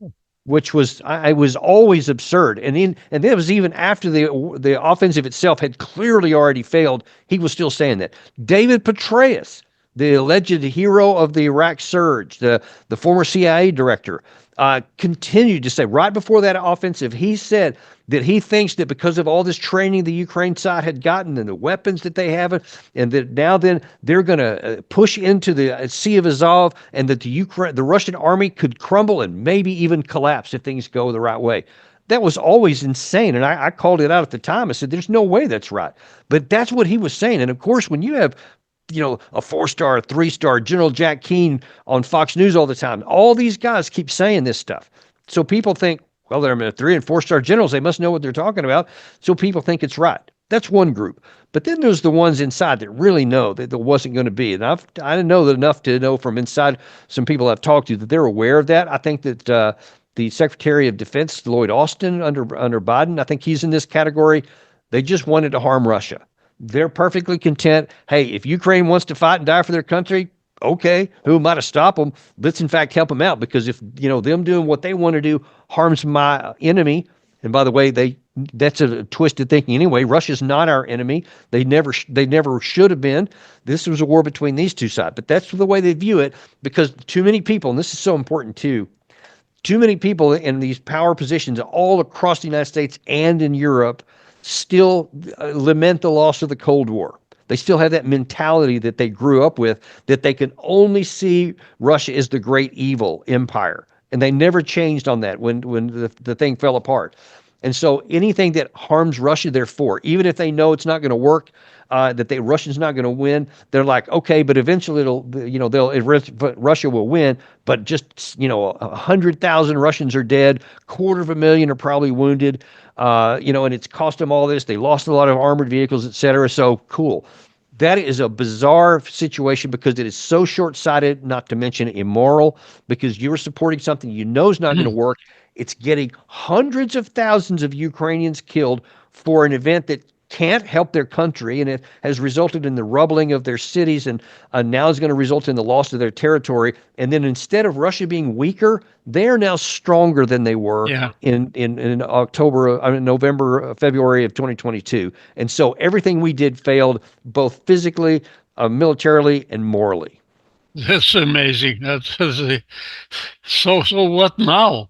which was I was always absurd. And then it was even after the offensive itself had clearly already failed, he was still saying that. David Petraeus, the alleged hero of the Iraq surge, the former CIA director, continued to say right before that offensive, he said that he thinks that because of all this training the Ukraine side had gotten and the weapons that they have, and that now then they're going to push into the Sea of Azov, and that the Russian army could crumble and maybe even collapse if things go the right way. That was always insane. And I called it out at the time. I said, there's no way that's right. But that's what he was saying. And of course, when you have a 4-star, 3-star General Jack Keane on Fox News all the time, all these guys keep saying this stuff. So people think, well, they're 3- and 4-star generals. They must know what they're talking about. So people think it's right. That's one group. But then there's the ones inside that really know that there wasn't going to be. And I didn't know that enough to know from inside some people I've talked to that they're aware of that. I think that the Secretary of Defense, Lloyd Austin, under Biden, I think he's in this category. They just wanted to harm Russia. They're perfectly content. Hey, if Ukraine wants to fight and die for their country, okay, who am I to stop them? Let's in fact help them out, because if them doing what they want to do harms my enemy, and by the way, that's a twisted thinking anyway. Russia's not our enemy. They never should have been. This was a war between these two sides, but that's the way they view it, because too many people, and this is so important too, too many people in these power positions all across the United States and in Europe still lament the loss of the Cold War. They still have that mentality that they grew up with, that they can only see Russia as the great evil empire. And they never changed on that when the thing fell apart. And so anything that harms Russia, they're for. Even if they know it's not going to work, that the Russians not going to win, they're like, okay, but eventually Russia will win. But just 100,000 Russians are dead, 250,000 are probably wounded, and it's cost them all this. They lost a lot of armored vehicles, et cetera. So cool. That is a bizarre situation because it is so short-sighted, not to mention immoral, because you're supporting something you know is not going to work. It's getting hundreds of thousands of Ukrainians killed for an event that can't help their country, and it has resulted in the rubbling of their cities, and now is going to result in the loss of their territory. And then instead of Russia being weaker, they are now stronger than they were in November, February of 2022. And so everything we did failed, both physically, militarily, and morally. That's amazing. So what now?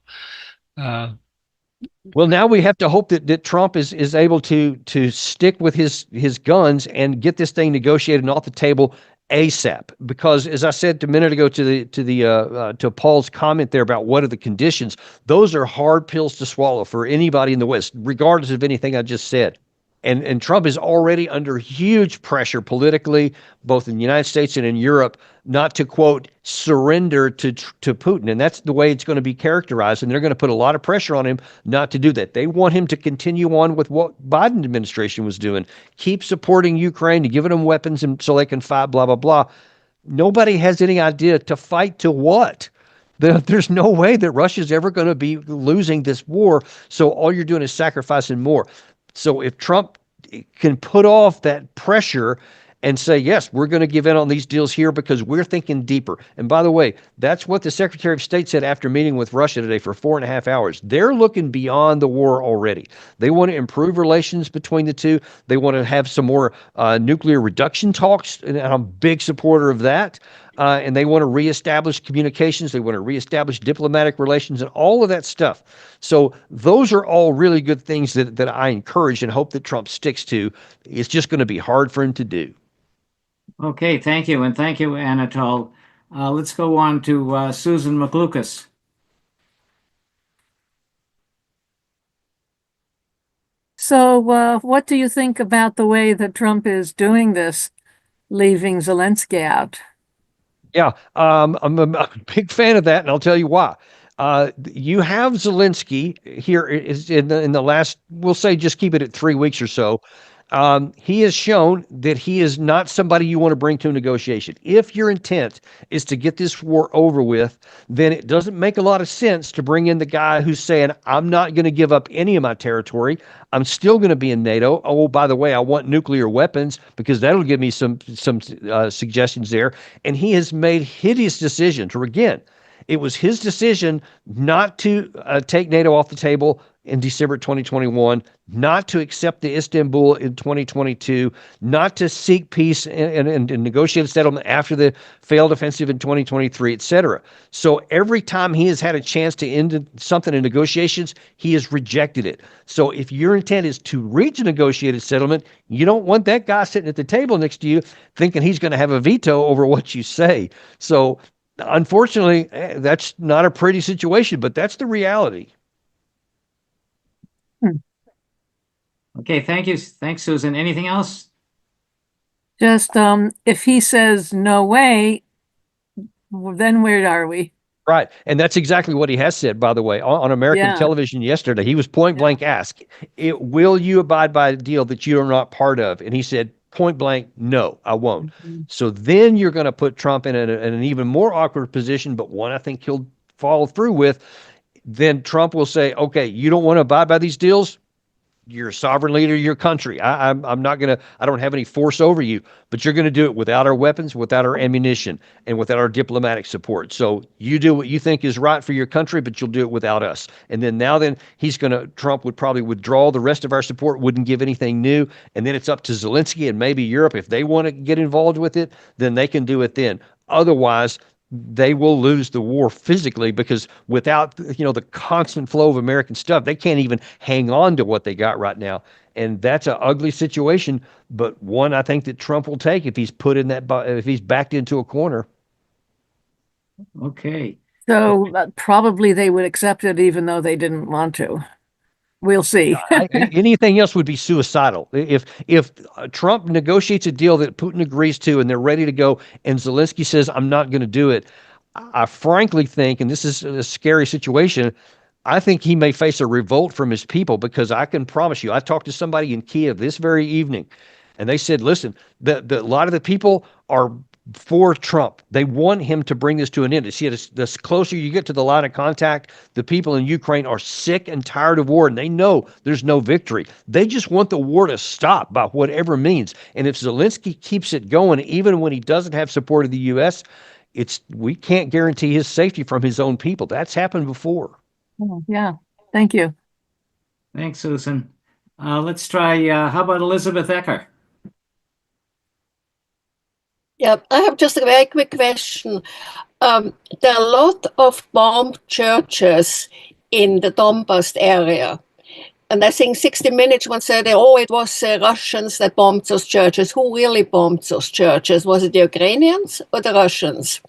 Well, now we have to hope that Trump is able to stick with his guns and get this thing negotiated and off the table ASAP. Because as I said a minute ago to Paul's comment there about what are the conditions, those are hard pills to swallow for anybody in the West, regardless of anything I just said. And Trump is already under huge pressure politically, both in the United States and in Europe, not to, quote, surrender to Putin. And that's the way it's going to be characterized. And they're going to put a lot of pressure on him not to do that. They want him to continue on with what Biden administration was doing, keep supporting Ukraine, to giving them weapons and so they can fight, blah, blah, blah. Nobody has any idea to fight to what. There's no way that Russia's ever going to be losing this war. So all you're doing is sacrificing more. So if Trump can put off that pressure and say, yes, we're going to give in on these deals here because we're thinking deeper. And by the way, that's what the Secretary of State said after meeting with Russia today for 4.5 hours. They're looking beyond the war already. They want to improve relations between the two. They want to have some more nuclear reduction talks, and I'm a big supporter of that. And they want to reestablish communications. They want to reestablish diplomatic relations and all of that stuff. So those are all really good things that I encourage and hope that Trump sticks to. It's just going to be hard for him to do. Okay, thank you. And thank you, Anatol. Let's go on to Susan McLucas. So what do you think about the way that Trump is doing this, leaving Zelensky out? Yeah, I'm a big fan of that, and I'll tell you why. You have Zelensky here is in the last, we'll say, just keep it at 3 weeks or so. He has shown that he is not somebody you want to bring to a negotiation. If your intent is to get this war over with, then it doesn't make a lot of sense to bring in the guy who's saying, I'm not going to give up any of my territory. I'm still going to be in NATO. Oh, by the way, I want nuclear weapons because that'll give me some suggestions there. And he has made hideous decisions. Or again, It was his decision not to take NATO off the table in December 2021, not to accept the Istanbul in 2022, not to seek peace and negotiate a settlement after the failed offensive in 2023, et cetera. So every time he has had a chance to end something in negotiations, he has rejected it. So if your intent is to reach a negotiated settlement, you don't want that guy sitting at the table next to you thinking he's going to have a veto over what you say. So unfortunately, that's not a pretty situation, but that's the reality. Okay, thank you. Thanks, Susan. Anything else? Just, if he says no way, well, then where are we? Right. And that's exactly what he has said, by the way, on American Yeah. television yesterday. He was point blank asked, will you abide by a deal that you are not part of? And he said, point blank, no, I won't. So then you're going to put Trump in an even more awkward position, but one I think he'll follow through with. Then Trump will say, okay, you don't want to abide by these deals? You're a sovereign leader of your country. I'm not going to, I don't have any force over you, but you're going to do it without our weapons, without our ammunition, and without our diplomatic support. So you do what you think is right for your country, but you'll do it without us. And then Trump would probably withdraw the rest of our support, wouldn't give anything new. And then it's up to Zelensky and maybe Europe. If they want to get involved with it, then they can do it then. Otherwise, they will lose the war physically, because without, the constant flow of American stuff, they can't even hang on to what they got right now. And that's an ugly situation, but one I think that Trump will take if he's if he's backed into a corner. Okay. So probably they would accept it even though they didn't want to. We'll see. Anything else would be suicidal. If Trump negotiates a deal that Putin agrees to and they're ready to go, and Zelensky says, I'm not going to do it, I frankly think, and this is a scary situation, I think he may face a revolt from his people, because I can promise you, I talked to somebody in Kiev this very evening, and they said, listen, a lot of the people are for Trump. They want him to bring this to an end. You see, the closer you get to the line of contact, the people in Ukraine are sick and tired of war, and they know there's no victory. They just want the war to stop by whatever means. And if Zelensky keeps it going, even when he doesn't have support of the U.S., we can't guarantee his safety from his own people. That's happened before. Yeah. Thank you. Thanks, Susan. Let's try, how about Elizabeth Ecker? Yeah, I have just a very quick question. There are a lot of bombed churches in the Donbas area. And I think 60 Minutes once said, oh, it was Russians that bombed those churches. Who really bombed those churches? Was it the Ukrainians or the Russians?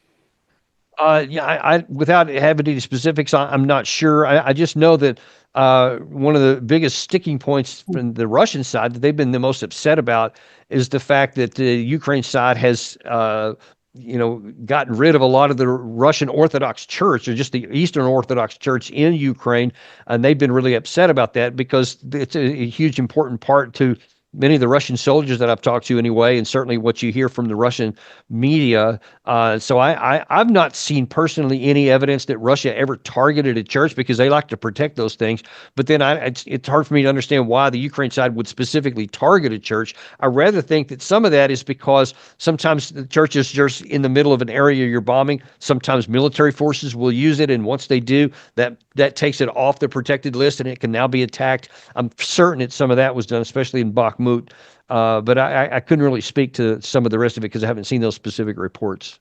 I without having any specifics, I'm not sure. I just know that one of the biggest sticking points from the Russian side that they've been the most upset about is the fact that the Ukraine side has, gotten rid of a lot of the Russian Orthodox Church, or just the Eastern Orthodox Church in Ukraine, and they've been really upset about that, because it's a huge important part to many of the Russian soldiers that I've talked to anyway, and certainly what you hear from the Russian media. So I've not seen personally any evidence that Russia ever targeted a church, because they like to protect those things. But then it's hard for me to understand why the Ukraine side would specifically target a church. I rather think that some of that is because sometimes the church is just in the middle of an area you're bombing. Sometimes military forces will use it, and once they do, that takes it off the protected list, and it can now be attacked. I'm certain that some of that was done, especially in Bakhmut. But I couldn't really speak to some of the rest of it because I haven't seen those specific reports.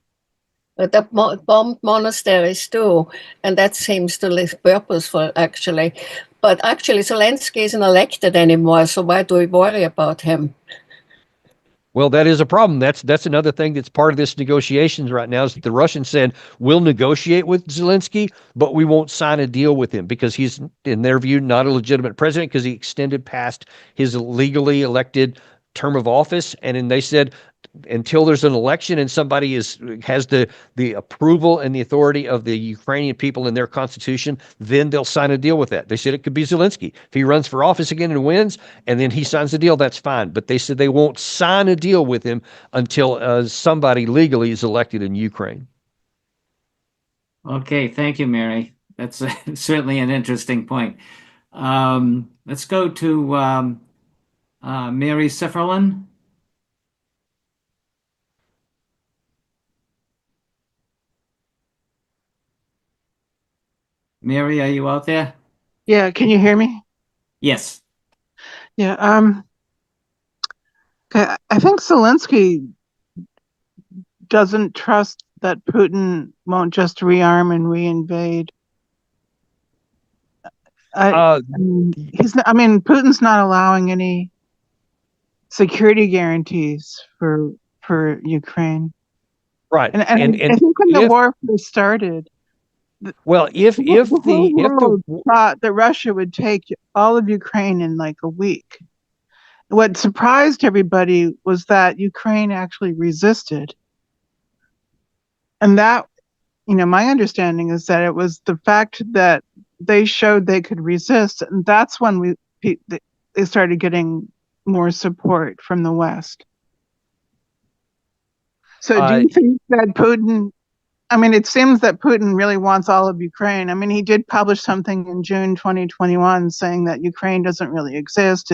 But the bombed monasteries too, and that seems to be purposeful, actually. But actually, Zelensky isn't elected anymore, so why do we worry about him? Well, that is a problem. That's another thing that's part of this negotiations right now, is that the Russians said, we'll negotiate with Zelensky, but we won't sign a deal with him, because he's, in their view, not a legitimate president, because he extended past his legally elected term of office. And then they said, until there's an election and somebody has the approval and the authority of the Ukrainian people in their constitution, then they'll sign a deal with that. They said it could be Zelensky. If he runs for office again and wins, and then he signs the deal, that's fine. But they said they won't sign a deal with him until somebody legally is elected in Ukraine. Okay, thank you, Mary. That's certainly an interesting point. Let's go to Mary Sifferlin. Mary, are you out there? Yeah, can you hear me? Yes. Yeah. Okay, I think Zelensky doesn't trust that Putin won't just rearm and reinvade. Putin's not allowing any security guarantees for Ukraine. Right. And I think when the war first started, well, if the world thought that Russia would take all of Ukraine in like a week. What surprised everybody was that Ukraine actually resisted. And that, my understanding is that it was the fact that they showed they could resist, and that's when they started getting more support from the West. So do you think that Putin, it seems that Putin really wants all of Ukraine. He did publish something in June 2021 saying that Ukraine doesn't really exist.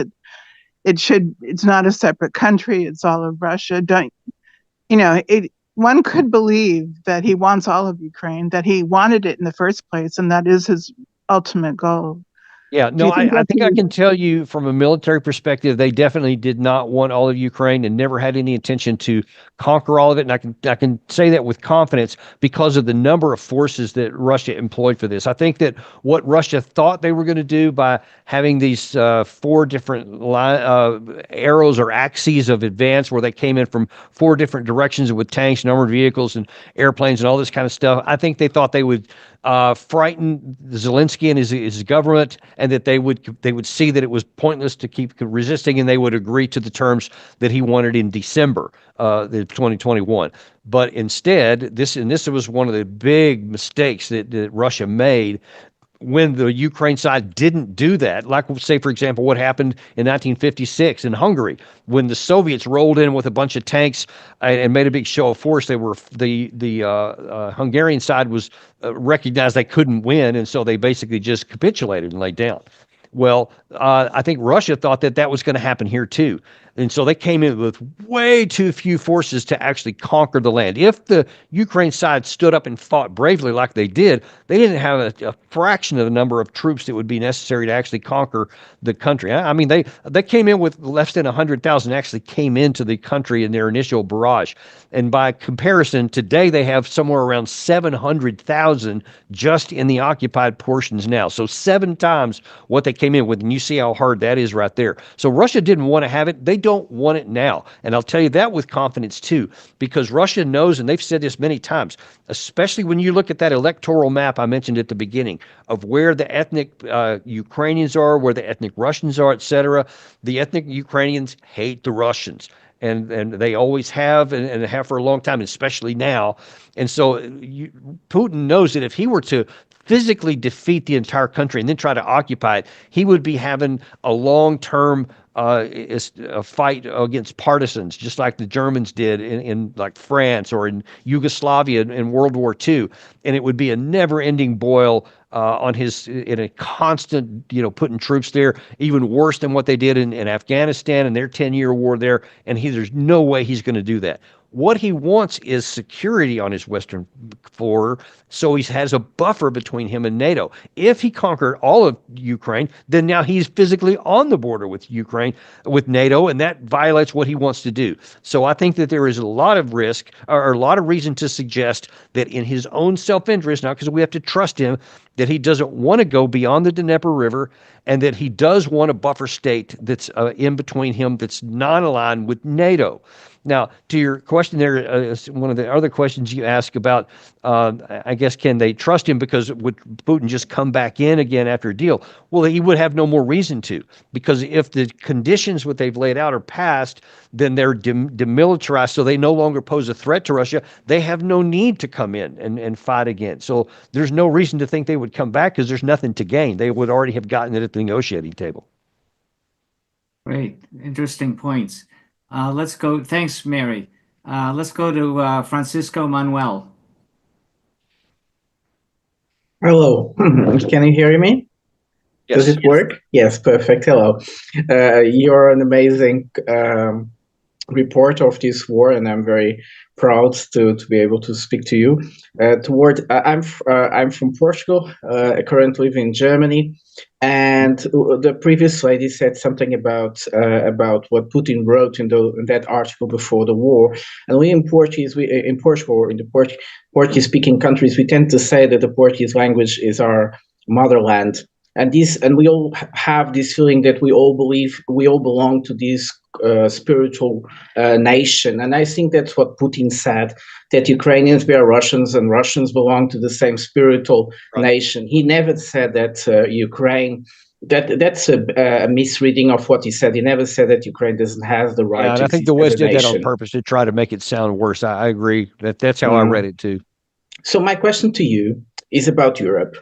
It's not a separate country. It's all of Russia. One could believe that he wants all of Ukraine, that he wanted it in the first place, and that is his ultimate goal. Yeah, no, I think I can tell you from a military perspective, they definitely did not want all of Ukraine and never had any intention to conquer all of it. And I can say that with confidence because of the number of forces that Russia employed for this. I think that what Russia thought they were going to do by having these 4 different arrows or axes of advance where they came in from 4 different directions with tanks and armored vehicles and airplanes and all this kind of stuff, I think they thought they would frighten Zelensky and his government, and that they would see that it was pointless to keep resisting, and they would agree to the terms that he wanted in December 2021. But instead, this was one of the big mistakes that Russia made when the Ukraine side didn't do that. Like, say, for example, what happened in 1956 in Hungary when the Soviets rolled in with a bunch of tanks and made a big show of force. They were the Hungarian side was recognized they couldn't win, and so they basically just capitulated and laid down. Well, I think Russia thought that was going to happen here too. And so they came in with way too few forces to actually conquer the land. If the Ukraine side stood up and fought bravely like they did, they didn't have a fraction of the number of troops that would be necessary to actually conquer the country. They came in with less than 100,000 actually came into the country in their initial barrage. And by comparison, today they have somewhere around 700,000 just in the occupied portions now. So 7 times what they came in with, and you see how hard that is right there. So Russia didn't want to have it. They don't want it now. And I'll tell you that with confidence too, because Russia knows, and they've said this many times, especially when you look at that electoral map I mentioned at the beginning of where the ethnic Ukrainians are, where the ethnic Russians are, etc. The ethnic Ukrainians hate the Russians. And they always have and have for a long time, especially now. And so Putin knows that if he were to physically defeat the entire country and then try to occupy it, he would be having a long-term a fight against partisans, just like the Germans did in like France or in Yugoslavia in World War II. And it would be a never-ending boil in a constant, putting troops there, even worse than what they did in Afghanistan and their 10-year war there. And there's no way he's going to do that. What he wants is security on his western border, so he has a buffer between him and NATO. If he conquered all of Ukraine, then now he's physically on the border with Ukraine, with NATO, and that violates what he wants to do. So I think that there is a lot of risk, or a lot of reason to suggest that in his own self-interest, not because we have to trust him, that he doesn't want to go beyond the Dnieper River, and that he does want a buffer state that's in between him that's non-aligned with NATO. Now, to your question there, one of the other questions you asked about, I guess, can they trust him because would Putin just come back in again after a deal? Well, he would have no more reason to, because if the conditions what they've laid out are passed, then they're demilitarized, so they no longer pose a threat to Russia. They have no need to come in and fight again. So there's no reason to think they would come back because there's nothing to gain. They would already have gotten it at the negotiating table. Great. Interesting points. Let's go. Thanks, Mary. Let's go to Francisco Manuel. Hello. Can you hear me? Yes. Does it work? Yes, perfect. Hello. You're an amazing report of this war, and I'm very proud to be able to speak to you. I'm from Portugal. I currently live in Germany, and the previous lady said something about what Putin wrote in that article before the war. And we in Portugal, or in the Portuguese-speaking countries, we tend to say that the Portuguese language is our motherland. And we all have this feeling that we all belong to this spiritual nation. And I think that's what Putin said, that Ukrainians were Russians and Russians belong to the same spiritual nation. He never said that Ukraine, that's a misreading of what he said. He never said that Ukraine doesn't have the right Yeah, and to I think exist the West as a did that on nation. purpose to try to make it sound worse. I agree. That's how I read it too. So my question to you is about Europe.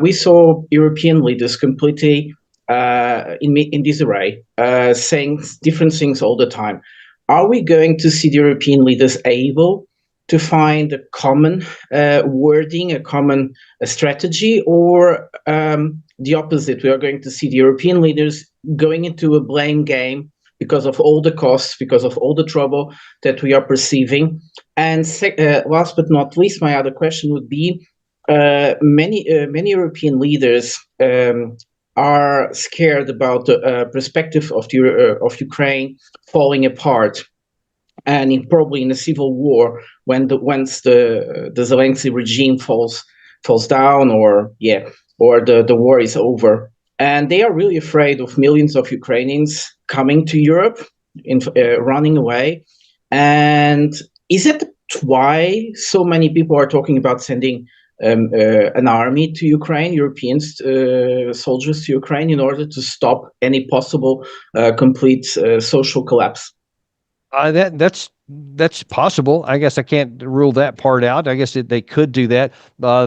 We saw European leaders completely in disarray, saying different things all the time. Are we going to see the European leaders able to find a common wording, a common strategy, or the opposite? We are going to see the European leaders going into a blame game because of all the costs, because of all the trouble that we are perceiving. And last but not least, my other question would be, many European leaders are scared about the perspective of Ukraine falling apart, and probably in a civil war once the Zelensky regime falls down, or the war is over. And they are really afraid of millions of Ukrainians coming to Europe, running away. And is that why so many people are talking about sending an army to Ukraine, European soldiers to Ukraine, in order to stop any possible complete social collapse? That's possible. I guess I can't rule that part out. I guess they could do that.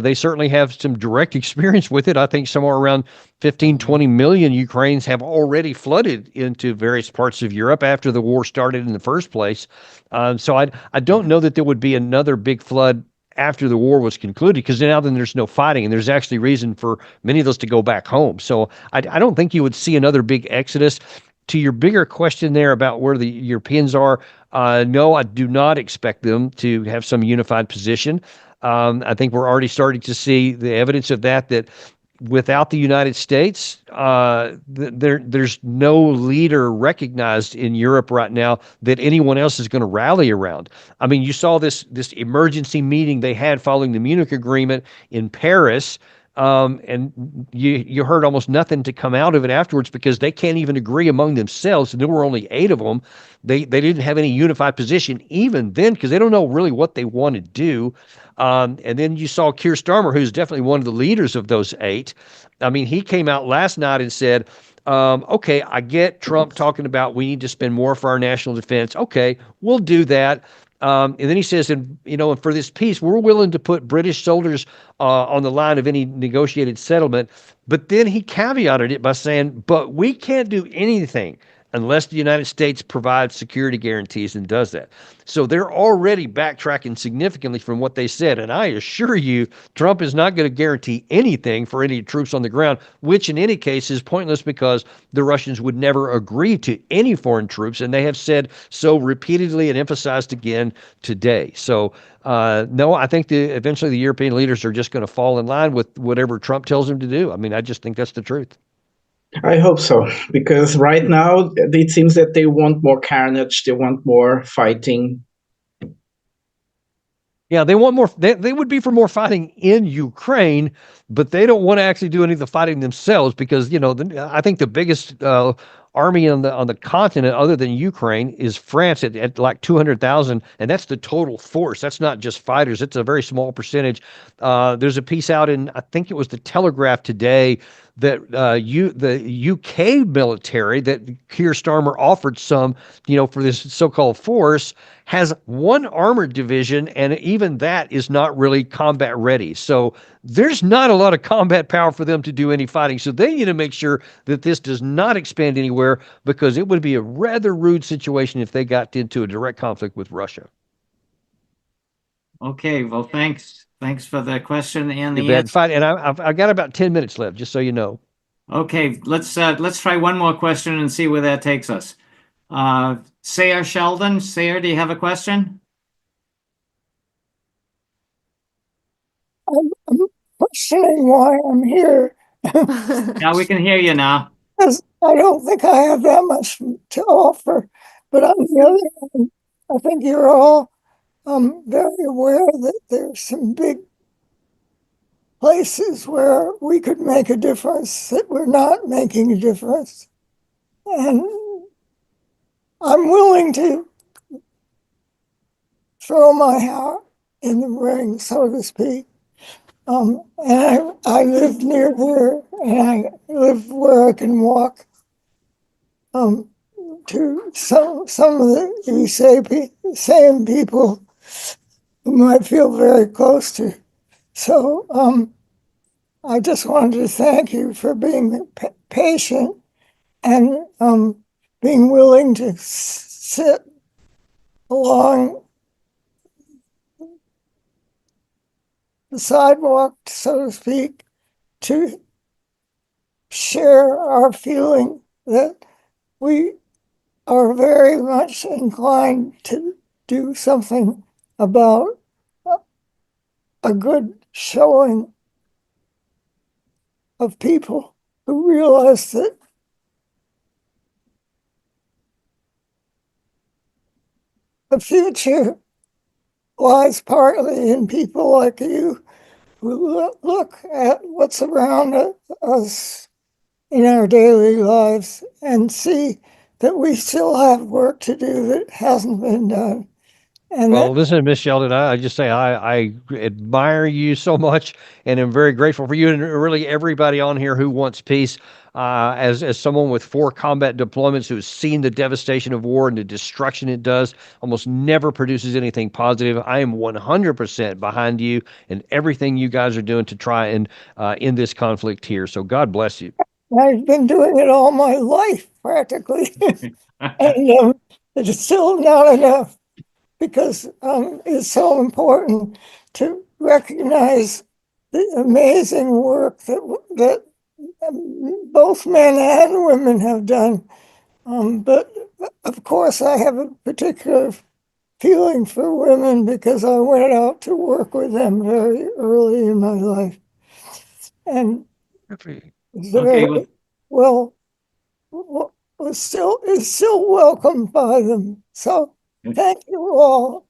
They certainly have some direct experience with it. I think somewhere around 15, 20 million Ukrainians have already flooded into various parts of Europe after the war started in the first place. So I don't know that there would be another big flood after the war was concluded, because now then there's no fighting, and there's actually reason for many of those to go back home. So I don't think you would see another big exodus. To your bigger question there about where the Europeans are, no, I do not expect them to have some unified position. I think we're already starting to see the evidence of that without the United States, there's no leader recognized in Europe right now that anyone else is going to rally around. I mean, you saw this emergency meeting they had following the Munich Agreement in Paris, and you heard almost nothing to come out of it afterwards, because they can't even agree among themselves. And there were only 8 of them. They didn't have any unified position even then, because they don't know really what they want to do. And then you saw Keir Starmer, who's definitely one of the leaders of those 8. I mean, he came out last night and said, okay, I get Trump talking about we need to spend more for our national defense. Okay, we'll do that. And then he says, and for this peace, we're willing to put British soldiers on the line of any negotiated settlement. But then he caveated it by saying, but we can't do anything unless the United States provides security guarantees and does that. So they're already backtracking significantly from what they said. And I assure you, Trump is not going to guarantee anything for any troops on the ground, which in any case is pointless, because the Russians would never agree to any foreign troops. And they have said so repeatedly and emphasized again today. So no, I think eventually the European leaders are just going to fall in line with whatever Trump tells them to do. I mean, I just think that's the truth. I hope so, because right now it seems that they want more carnage, they want more fighting. Yeah, they want more. They would be for more fighting in Ukraine, but they don't want to actually do any of the fighting themselves, because I think the biggest army on the continent other than Ukraine is France at like 200,000, and that's the total force. That's not just fighters. It's a very small percentage. There's a piece out in, I think it was the Telegraph today, that the UK military that Keir Starmer offered some, for this so-called force, has 1 armored division, and even that is not really combat ready. So there's not a lot of combat power for them to do any fighting. So they need to make sure that this does not expand anywhere, because it would be a rather rude situation if they got into a direct conflict with Russia. Okay, well, thanks for the question and the answer. And I've got about 10 minutes left, just so you know. Okay, let's try one more question and see where that takes us. Sayre Sheldon. Sayre, do you have a question? I'm questioning why I'm here. Yeah, we can hear you now. Because I don't think I have that much to offer. But on the other hand, I think you're all very aware that there's some big places where we could make a difference that we're not making a difference. And I'm willing to throw my hat in the ring, so to speak. And I live near here, and I live where I can walk to some of the same people whom I feel very close to. So I just wanted to thank you for being patient and being willing to sit along the sidewalk, so to speak, to share our feeling that we are very much inclined to do something about a good showing of people who realize that the future lies partly in people like you who look at what's around us in our daily lives and see that we still have work to do that hasn't been done. And well, listen, Miss Sheldon, I just say I admire you so much, and I'm very grateful for you and really everybody on here who wants peace. As someone with 4 combat deployments who's seen the devastation of war and the destruction it does, almost never produces anything positive. I am 100% behind you and everything you guys are doing to try and end this conflict here. So God bless you. I've been doing it all my life, practically. And it's still not enough, because it's so important to recognize the amazing work that both men and women have done. But of course, I have a particular feeling for women because I went out to work with them very early in my life. And Okay, well, is still welcomed by them. So thank you all.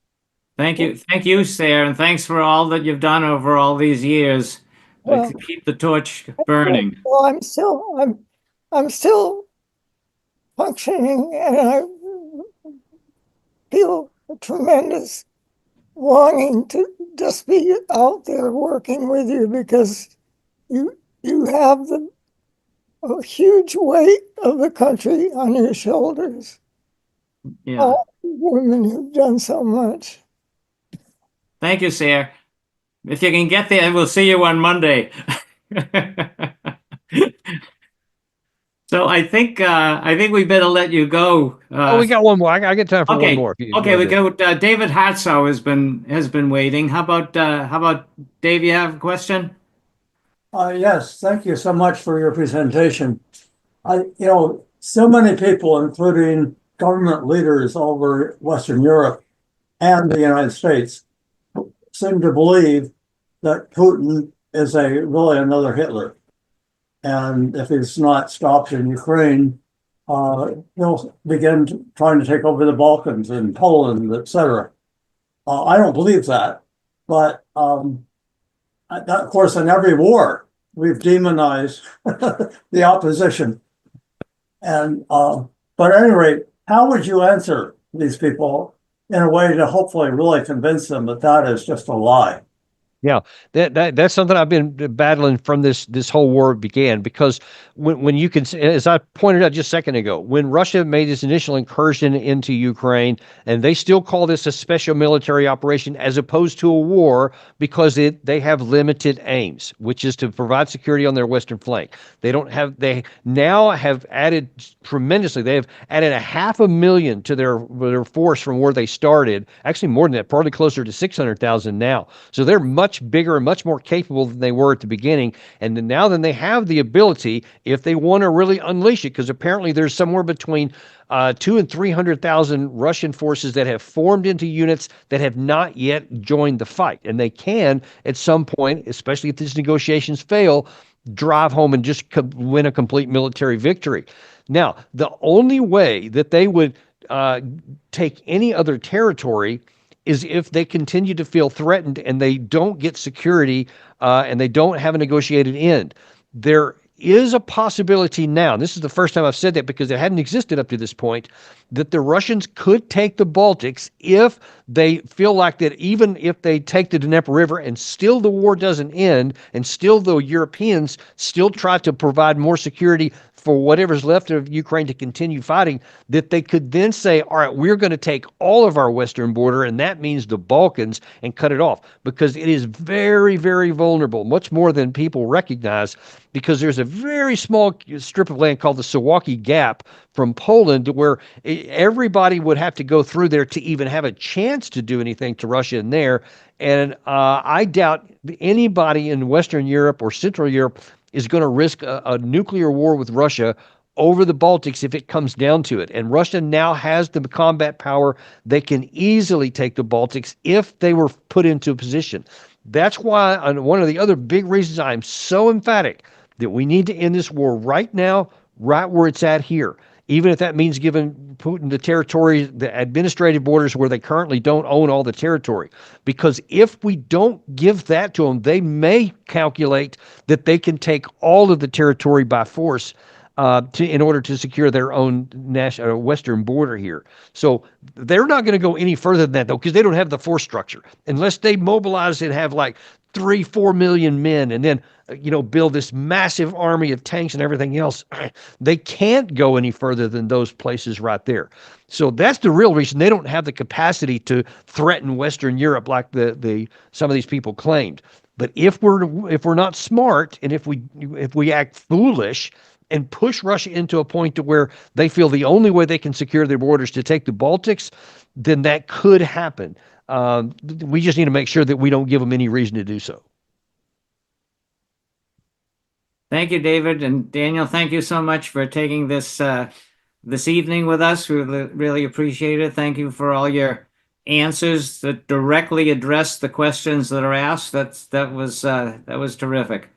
thank you, Sayre, and thanks for all that you've done over all these years Well, to keep the torch burning. Well, I'm still functioning, and I feel a tremendous longing to just be out there working with you, because you have a huge weight of the country on your shoulders. Yeah. All the women who've done so much. Thank you, Sayre. If you can get there, we'll see you on Monday. So I think we better let you go. We got one more. I get time for okay. one more. Okay, we go. David Hartsow has been waiting. How about Dave? You have a question? Yes, thank you so much for your presentation. So many people, including government leaders all over Western Europe and the United States, seem to believe that Putin is really another Hitler. And if he's not stopped in Ukraine, he'll begin trying to take over the Balkans and Poland, etc. I don't believe that, but of course, in every war, we've demonized the opposition. And but at any rate, how would you answer these people in a way to hopefully really convince them that that is just a lie? Yeah, that's something I've been battling from this whole war began, because when you can, as I pointed out just a second ago, when Russia made this initial incursion into Ukraine, and they still call this a special military operation as opposed to a war, because they have limited aims, which is to provide security on their western flank. They now have added tremendously. They have added 500,000 to their force from where they started. Actually, more than that, probably closer to 600,000 now. So they're much much bigger and much more capable than they were at the beginning. And then they have the ability, if they want to really unleash it, because apparently there's somewhere between 200,000 and 300,000 Russian forces that have formed into units that have not yet joined the fight. And they can, at some point, especially if these negotiations fail, drive home and just win a complete military victory. Now, the only way that they would take any other territory is if they continue to feel threatened and they don't get security and they don't have a negotiated end. There is a possibility now, and this is the first time I've said that because it hadn't existed up to this point, that the Russians could take the Baltics if they feel like that even if they take the Dnieper River and still the war doesn't end and still the Europeans still try to provide more security for whatever's left of Ukraine to continue fighting, that they could then say, all right, we're going to take all of our western border, and that means the Balkans, and cut it off, because it is very, very vulnerable, much more than people recognize, because there's a very small strip of land called the Suwalki Gap from Poland where everybody would have to go through there to even have a chance to do anything to Russia in there. And I doubt anybody in Western Europe or Central Europe is going to risk a nuclear war with Russia over the Baltics if it comes down to it. And Russia now has the combat power. They can easily take the Baltics if they were put into a position. That's why one of the other big reasons I'm so emphatic that we need to end this war right now, right where it's at here, even if that means giving Putin the territory, the administrative borders where they currently don't own all the territory. Because if we don't give that to them, they may calculate that they can take all of the territory by force in order to secure their own national western border here. So they're not going to go any further than that, though, because they don't have the force structure. Unless they mobilize and have like 3-4 million men and then build this massive army of tanks and everything else, they can't go any further than those places right there. So that's the real reason they don't have the capacity to threaten Western Europe like some of these people claimed. But if we're not smart, and if we act foolish and push Russia into a point to where they feel the only way they can secure their borders to take the Baltics, then that could happen. We just need to make sure that we don't give them any reason to do so. Thank you, David. And Daniel, thank you so much for taking this this evening with us. We really appreciate it. Thank you for all your answers that directly address the questions that are asked. That was terrific.